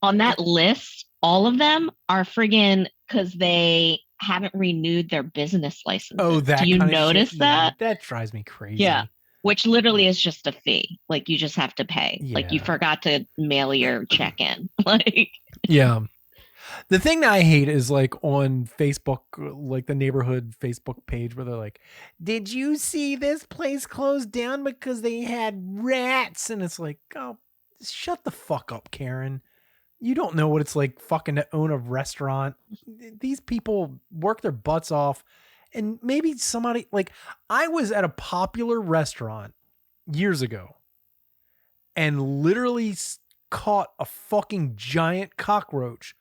on that list, all of them are friggin' because they haven't renewed their business license. Oh, that do you notice that? Yeah, that drives me crazy. Yeah, which literally is just a fee. Like you just have to pay. Yeah. Like you forgot to mail your check in. Like yeah. The thing that I hate is like on Facebook, like the neighborhood Facebook page where they're like, did you see this place closed down because they had rats? And it's like, oh, shut the fuck up, Karen. You don't know what it's like fucking to own a restaurant. These people work their butts off. And maybe somebody, like, I was at a popular restaurant years ago and literally caught a fucking giant cockroach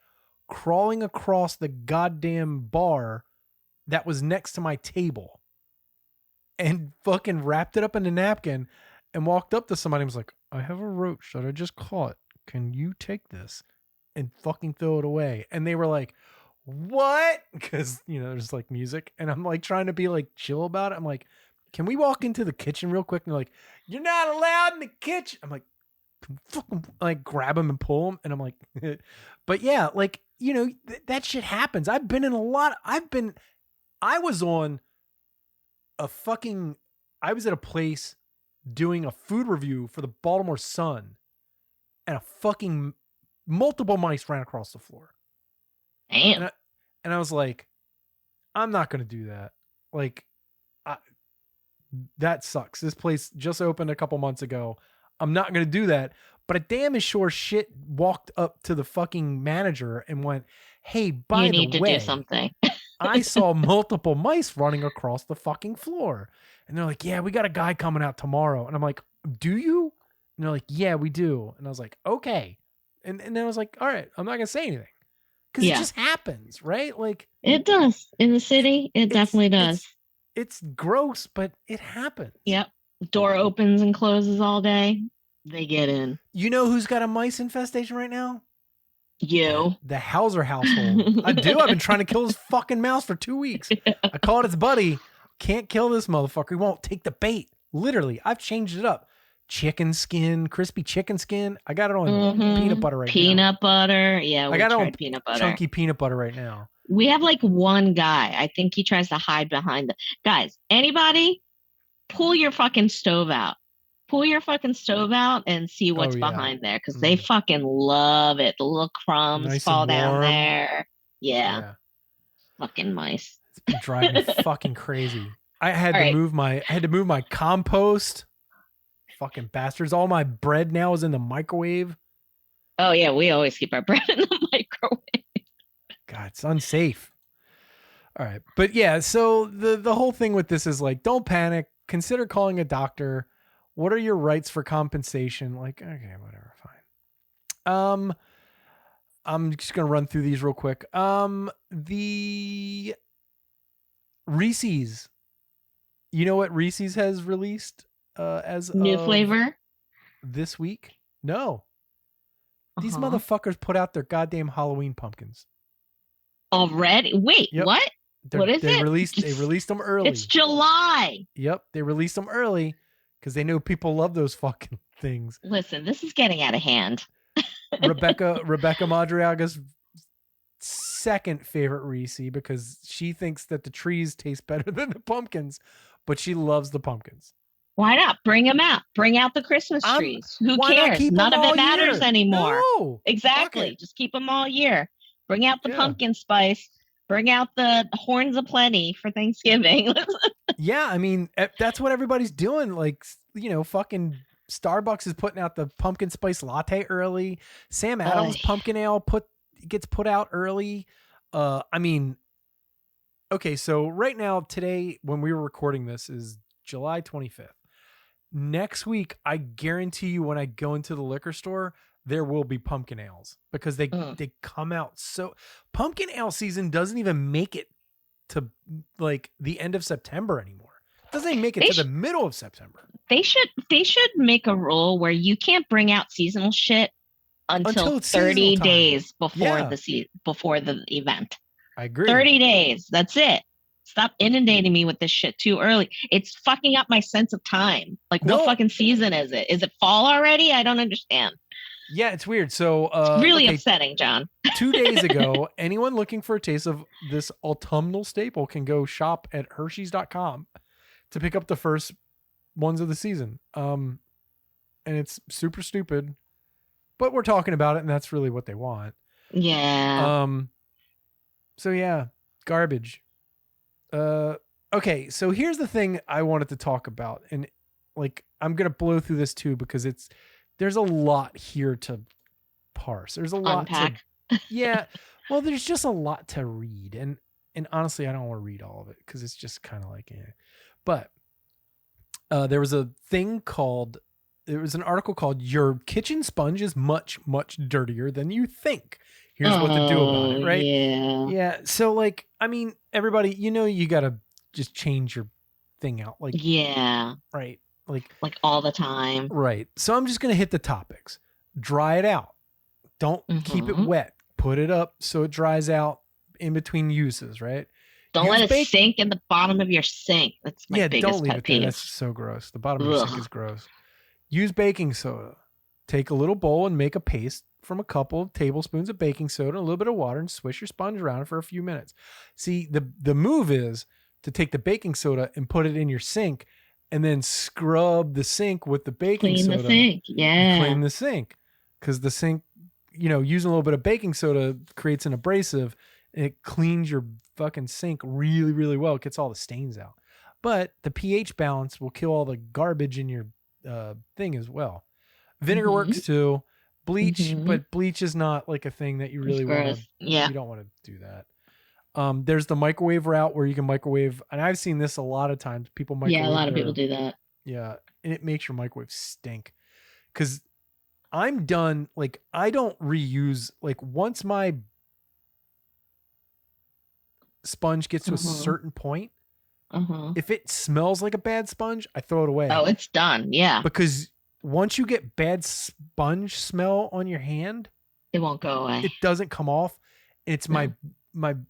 crawling across the goddamn bar that was next to my table and fucking wrapped it up in a napkin and walked up to somebody and was like, I have a roach that I just caught. Can you take this and fucking throw it away? And they were like, what? Because, there's like music and I'm like trying to be like chill about it. I'm like, can we walk into the kitchen real quick? And they're like, you're not allowed in the kitchen. I'm like, fucking like grab them and pull them. And I'm like, but yeah, like, that shit happens. I was at a place doing a food review for the Baltimore Sun and a fucking multiple mice ran across the floor. Damn. And I was like, I'm not going to do that. Like, that sucks. This place just opened a couple months ago. I'm not going to do that. But a damn sure shit walked up to the fucking manager and went, hey, by the way, you need to do something. I saw multiple mice running across the fucking floor. And they're like, yeah, we got a guy coming out tomorrow. And I'm like, do you? And they're like, yeah, we do. And I was like, okay. And then I was like, all right, I'm not going to say anything. Because it just happens, right? Like it does. In the city, it definitely does. It's gross, but it happens. Yep. Door opens and closes all day. They get in. You know who's got a mice infestation right now? You. The Hauser household. I do. I've been trying to kill this fucking mouse for 2 weeks. I called its buddy. Can't kill this motherfucker. He won't take the bait. Literally. I've changed it up. chicken skin, crispy chicken skin. I got it on peanut butter right now. Peanut butter. Yeah, I got it on peanut butter. Chunky peanut butter right now. We have like one guy. I think he tries to hide behind the guys. Anybody pull your fucking stove out. Pull your fucking stove out and see what's behind there because they fucking love it. The little crumbs nice fall down there. Yeah. Fucking mice. It's been driving me fucking crazy. I had to move my compost. Fucking bastards. All my bread now is in the microwave. Oh yeah, we always keep our bread in the microwave. God, it's unsafe. All right. But yeah, so the whole thing with this is like, don't panic. Consider calling a doctor. What are your rights for compensation? Like, okay, whatever, fine. I'm just gonna run through these real quick. The Reese's. You know what Reese's has released as new flavor this week? No. These motherfuckers put out their goddamn Halloween pumpkins. Already? Wait, what? What is they it? They released them early. It's July. Yep, they released them early because they know people love those fucking things. Listen, this is getting out of hand. Rebecca Madriaga's second favorite Reese because she thinks that the trees taste better than the pumpkins, but she loves the pumpkins. Why not? Bring them out. Bring out the Christmas trees. Who cares? None of it matters anymore. No, exactly. Just keep them all year. Bring out the pumpkin spice. Bring out the horns of plenty for Thanksgiving. Yeah, I mean, that's what everybody's doing. Like, you know, fucking Starbucks is putting out the pumpkin spice latte early. Sam Adams pumpkin ale gets put out early. I mean, okay, so right now, today, when we were recording this, is July 25th. Next week, I guarantee you, when I go into the liquor store, there will be pumpkin ales because they come out so. Pumpkin ale season doesn't even make it to like the end of September anymore. It doesn't even make it to the middle of September. They should make a rule where you can't bring out seasonal shit until 30 days before before the event. I agree. 30 days. That's it. Stop inundating me with this shit too early. It's fucking up my sense of time. Like, what fucking season is it? Is it fall already? I don't understand. Yeah, it's weird. So it's really upsetting, John. 2 days ago, anyone looking for a taste of this autumnal staple can go shop at Hershey's.com to pick up the first ones of the season. And it's super stupid, but we're talking about it, and that's really what they want. Yeah. So yeah, garbage. Okay, so here's the thing I wanted to talk about, and like I'm gonna blow through this too because there's a lot here to parse. There's a lot yeah. Well, there's just a lot to read, and honestly, I don't want to read all of it because it's just kind of like, But there was an article called "Your Kitchen Sponge is Much, Much Dirtier Than You Think." Here's what to do about it, right? Yeah. So, like, I mean, everybody, you got to just change your thing out. Like, right. Like all the time. Right. So I'm just going to hit the topics. Dry it out. Don't keep it wet. Put it up so it dries out in between uses, right? Don't let it sink in the bottom of your sink. That's my biggest don't leave pet it peeve. There. That's so gross. The bottom of your sink is gross. Use baking soda. Take a little bowl and make a paste from a couple of tablespoons of baking soda and a little bit of water and swish your sponge around for a few minutes. See, the move is to take the baking soda and put it in your sink and then scrub the sink with the baking soda. Clean the sink. Yeah. Clean the sink. Because the sink, using a little bit of baking soda creates an abrasive and it cleans your fucking sink really, really well. It gets all the stains out. But the pH balance will kill all the garbage in your thing as well. Vinegar works too. Bleach, but bleach is not like a thing that you really want to. Yeah. You don't want to do that. There's the microwave route where you can microwave, and I've seen this a lot of times. People microwave. Yeah, a lot of people do that. Yeah, and it makes your microwave stink. Because I'm done. Like, I don't reuse. Like, once my sponge gets to a certain point, if it smells like a bad sponge, I throw it away. Oh, it's done. Yeah. Because once you get bad sponge smell on your hand, it won't go away. It doesn't come off. It's my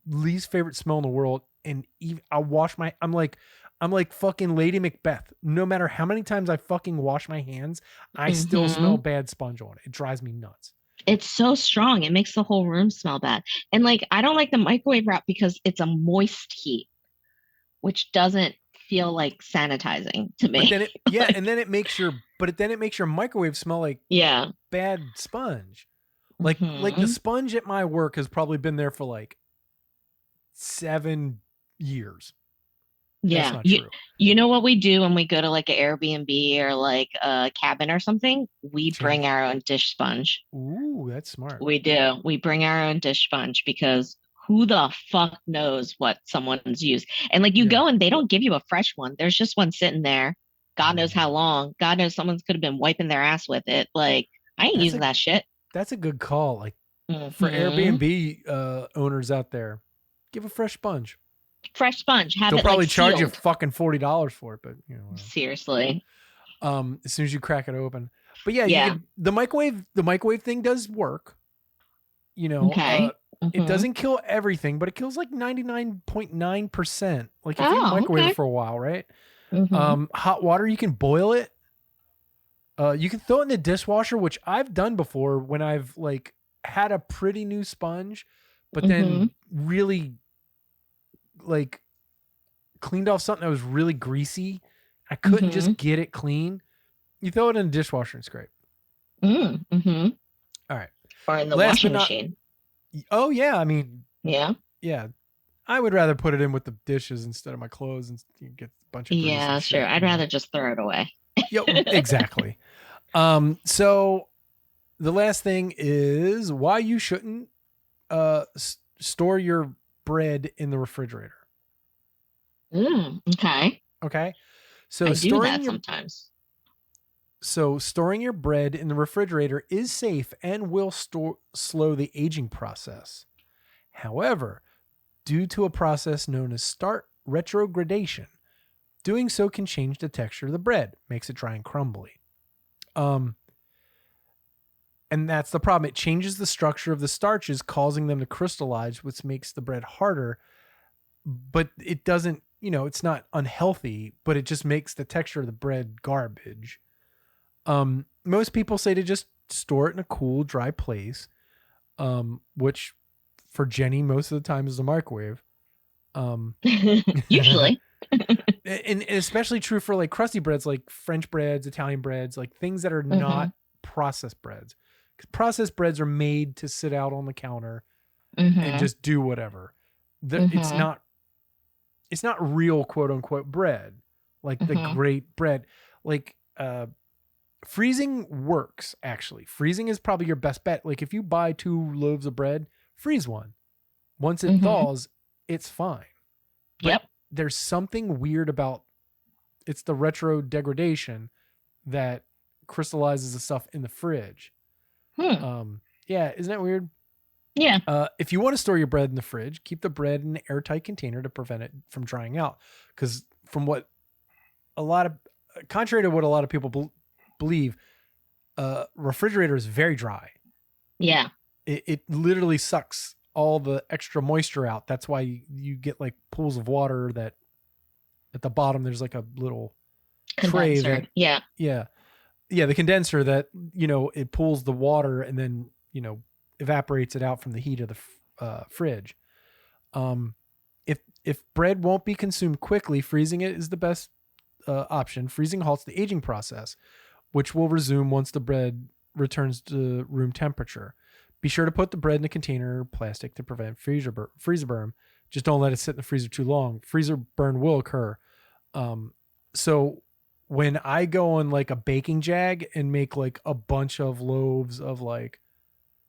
least favorite smell in the world. And even, I'm like, I'm like fucking Lady Macbeth. No matter how many times I fucking wash my hands, I still smell bad sponge on it. It drives me nuts. It's so strong. It makes the whole room smell bad. And like, I don't like the microwave wrap because it's a moist heat, which doesn't feel like sanitizing to But me. then and then it makes your microwave smell like Yeah. bad sponge. Like the sponge at my work has probably been there for like 7 years. Yeah. That's not true. You know what we do when we go to like an Airbnb or like a cabin or something? We bring our own dish sponge. Ooh, that's smart. We do. We bring our own dish sponge because who the fuck knows what someone's used? And like you go and they don't give you a fresh one. There's just one sitting there. God knows how long. God knows someone's could have been wiping their ass with it. Like I ain't using that shit. That's a good call. Like for Airbnb owners out there, give a fresh sponge. Fresh sponge. Have They'll it probably like charge you sealed. fucking $40 for it, but you know. Seriously. As soon as you crack it open. But yeah, the microwave thing does work. You know, it doesn't kill everything, but it kills like 99.9%. Like if you microwave it for a while, right? Hot water, you can boil it. You can throw it in the dishwasher, which I've done before when I've like had a pretty new sponge, but then really like cleaned off something that was really greasy. I couldn't just get it clean. You throw it in the dishwasher, it's great. All right. Or in the washing machine. Oh yeah, I mean, yeah. I would rather put it in with the dishes instead of my clothes, and you get a bunch of grease. Yeah, sure. I'd rather just throw it away. Exactly. So the last thing is why you shouldn't store your bread in the refrigerator. Okay. So I do that sometimes. So storing your bread in the refrigerator is safe and will slow the aging process. However, due to a process known as start retrogradation, doing so can change the texture of the bread, makes it dry and crumbly. And that's the problem. It changes the structure of the starches, causing them to crystallize, which makes the bread harder. But it doesn't, it's not unhealthy, but it just makes the texture of the bread garbage. Most people say to just store it in a cool, dry place, which for Jeni, most of the time is the microwave. Usually. and especially true for like crusty breads, like French breads, Italian breads, like things that are not processed breads. Because processed breads are made to sit out on the counter and just do whatever. It's not real quote unquote bread, like the great bread. Like freezing works, actually. Freezing is probably your best bet. Like if you buy 2 loaves of bread, freeze one. Once it thaws, it's fine. But there's something weird about it's the retro degradation that crystallizes the stuff in the fridge. Yeah, isn't that weird? Yeah. If you want to store your bread in the fridge, keep the bread in an airtight container to prevent it from drying out. Because contrary to what a lot of people believe, refrigerator is very dry. Yeah. It literally sucks all the extra moisture out. That's why you get like pools of water that at the bottom there's like a little condenser. Tray that, the condenser that it pulls the water and then evaporates it out from the heat of the fridge. If bread won't be consumed quickly, freezing it is the best option. Freezing halts the aging process, which will resume once the bread returns to room temperature. Be sure to put the bread in a container or plastic to prevent freezer burn. Just don't let it sit in the freezer too long. Freezer burn will occur. So when I go on like a baking jag and make like a bunch of loaves of like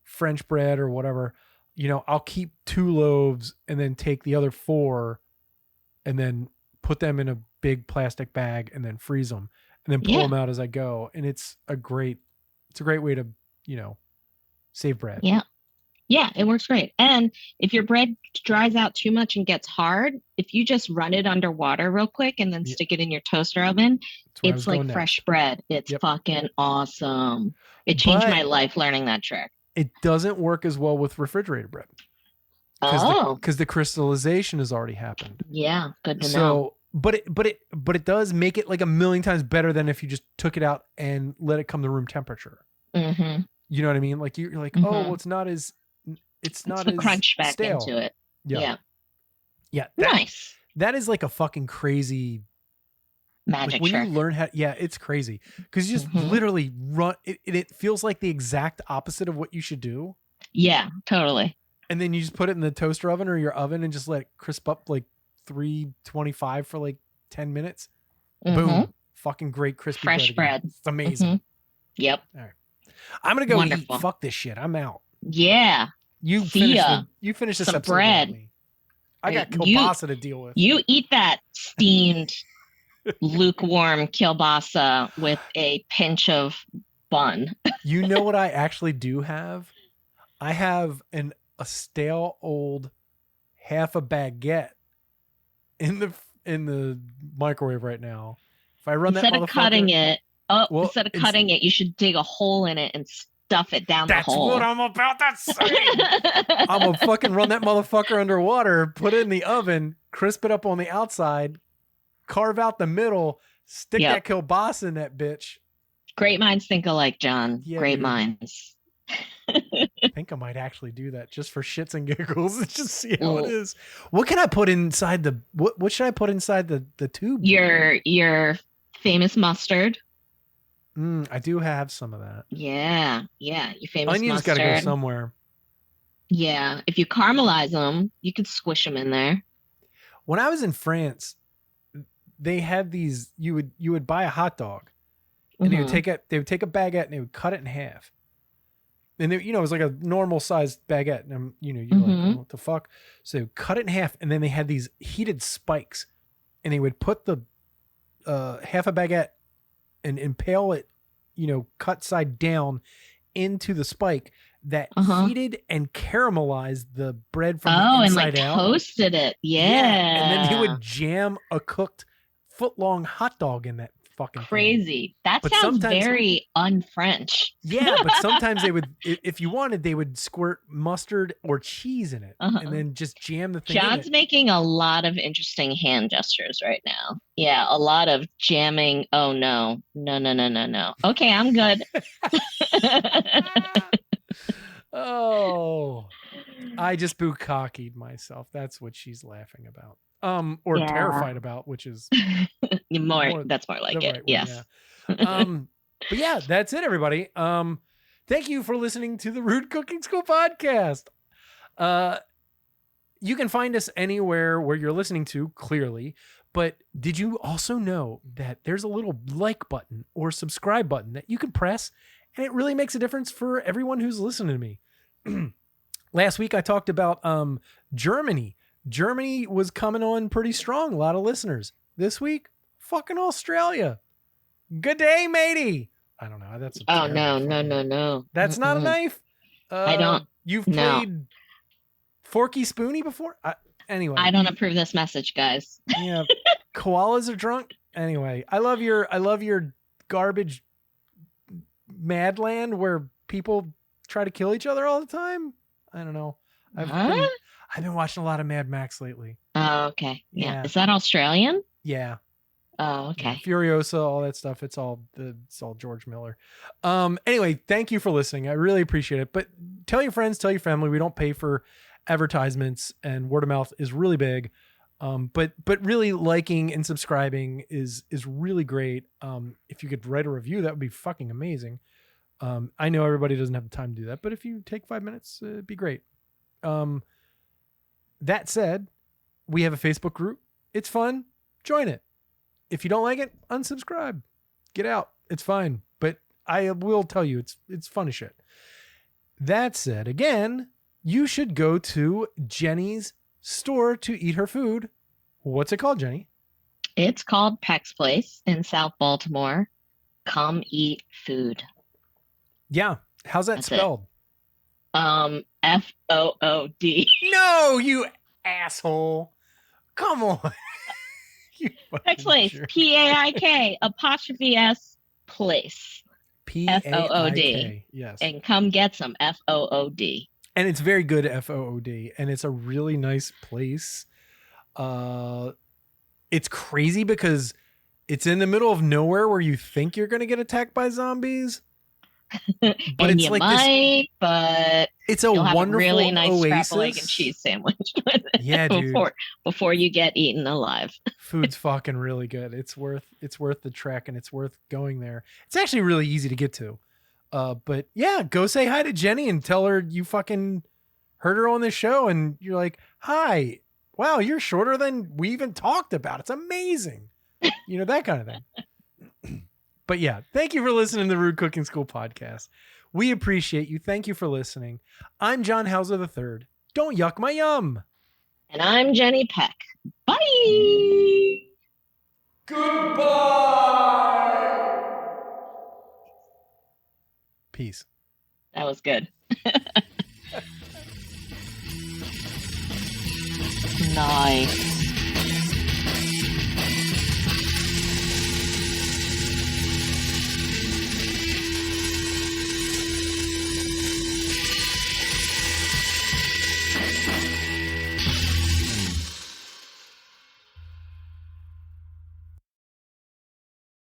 French bread or whatever, I'll keep 2 loaves and then take the other 4 and then put them in a big plastic bag and then freeze them and then pull them out as I go. And it's a great way to, save bread. Yeah. Yeah, it works great. And if your bread dries out too much and gets hard, if you just run it under water real quick and then stick it in your toaster oven, it's like fresh bread. It's fucking awesome. It changed my life learning that trick. It doesn't work as well with refrigerated bread. Because the crystallization has already happened. Yeah, good to know. but it does make it like a million times better than if you just took it out and let it come to room temperature. Mm-hmm. You know what I mean? Like you're like, oh, well, it's not as crunch back stale. into it. Yeah. Nice. That is like a fucking crazy magic when trick. you learn how. Yeah, it's crazy because you just literally run. It feels like the exact opposite of what you should do. Yeah, totally. And then you just put it in the toaster oven or your oven and just let it crisp up like 325 for like 10 minutes. Boom. Fucking great crispy fresh bread. It's amazing. Yep. All right. I'm going to go eat. Fuck this shit. I'm out. Yeah. You finish this episode bread. With me. I got kielbasa to deal with. You eat that steamed lukewarm kielbasa with a pinch of bun. You know what I actually do have? I have a stale old half a baguette in the microwave right now. If I run instead that of cutting it, instead of cutting it, you should dig a hole in it and stuff it down the hole. That's what I'm about to say. I'm gonna fucking run that motherfucker underwater, put it in the oven, crisp it up on the outside, carve out the middle, stick that kielbasa in that bitch. Great minds think alike, John. Yeah, Great minds. I think I might actually do that just for shits and giggles and just see how it is. What can I put inside the what should I put inside the tube? Your famous mustard. I do have some of that. Yeah. Your famous onions mustard. Gotta go somewhere. Yeah. If you caramelize them, you could squish them in there. When I was in France, they had these, you would buy a hot dog and they would take a baguette and they would cut it in half. And they, it was like a normal sized baguette. And you're like, what the fuck? So they would cut it in half and then they had these heated spikes and they would put the half a baguette and impale it, cut side down into the spike that heated and caramelized the bread from the inside out. Toasted it. Yeah. And then they would jam a cooked foot-long hot dog in that fucking crazy thing. That sounds very un-French. Yeah, but sometimes they would, if you wanted, they would squirt mustard or cheese in it and then just jam the thing. John's making a lot of interesting hand gestures right now. Yeah, a lot of jamming. Oh no. Okay, I'm good. Oh, I just bukkakied myself. That's what she's laughing about. Or terrified about, which is that's more like it. Right, yes. But yeah, that's it, everybody. Thank you for listening to the Rude Cooking School podcast. You can find us anywhere where you're listening to, clearly. But did you also know that there's a little like button or subscribe button that you can press, and it really makes a difference for everyone who's listening to me. Last week I talked about Germany. Germany was coming on pretty strong. A lot of listeners. This week, fucking Australia. Good day, matey. I don't know. That's no. That's not a knife. I don't. You've played Forky Spoony before? Anyway. I don't approve this message, guys. Yeah. Koalas are drunk. Anyway, I love your garbage Madland where people try to kill each other all the time. I don't know. I've been watching a lot of Mad Max lately. Oh, okay. Yeah. Is that Australian? Yeah. Oh, okay. Yeah, Furiosa, all that stuff. It's all George Miller. Anyway, thank you for listening. I really appreciate it. But tell your friends, tell your family. We don't pay for advertisements, and word of mouth is really big. But really liking and subscribing is really great. If you could write a review, that would be fucking amazing. I know everybody doesn't have the time to do that, but if you take 5 minutes, it'd be great. That said, we have a Facebook group. It's fun. Join it. If you don't like it, unsubscribe. Get out. It's fine. But I will tell you, it's fun as shit. That said, again, you should go to Jenny's store to eat her food. What's it called, Jenny? It's called Peck's Place in South Baltimore. Come eat food. Yeah. How's that spelled? F-O-O-D. No, you asshole. Come on. Peck's Place. Sure. P-A-I-K ''S place. F-O-O-D. Yes. And come get some F-O-O-D. And it's very good F-O-O-D. And it's a really nice place. it's crazy because it's in the middle of nowhere where you think you're going to get attacked by zombies. But and it's you like might, but it's a you'll wonderful have a really nice oasis. scrapple egg and cheese sandwich with it. Yeah, dude. Before you get eaten alive. Food's fucking really good. It's worth the trek, and it's worth going there. It's actually really easy to get to. But yeah, go say hi to Jeni and tell her you fucking heard her on this show, and you're like, hi, wow, you're shorter than we even talked about. It's amazing. You know, that kind of thing. But yeah, thank you for listening to the Rude Cooking School podcast. We appreciate you. Thank you for listening. I'm John Hauser III. Don't yuck my yum. And I'm Jeni Peck. Bye. Goodbye. Peace. That was good. Nice.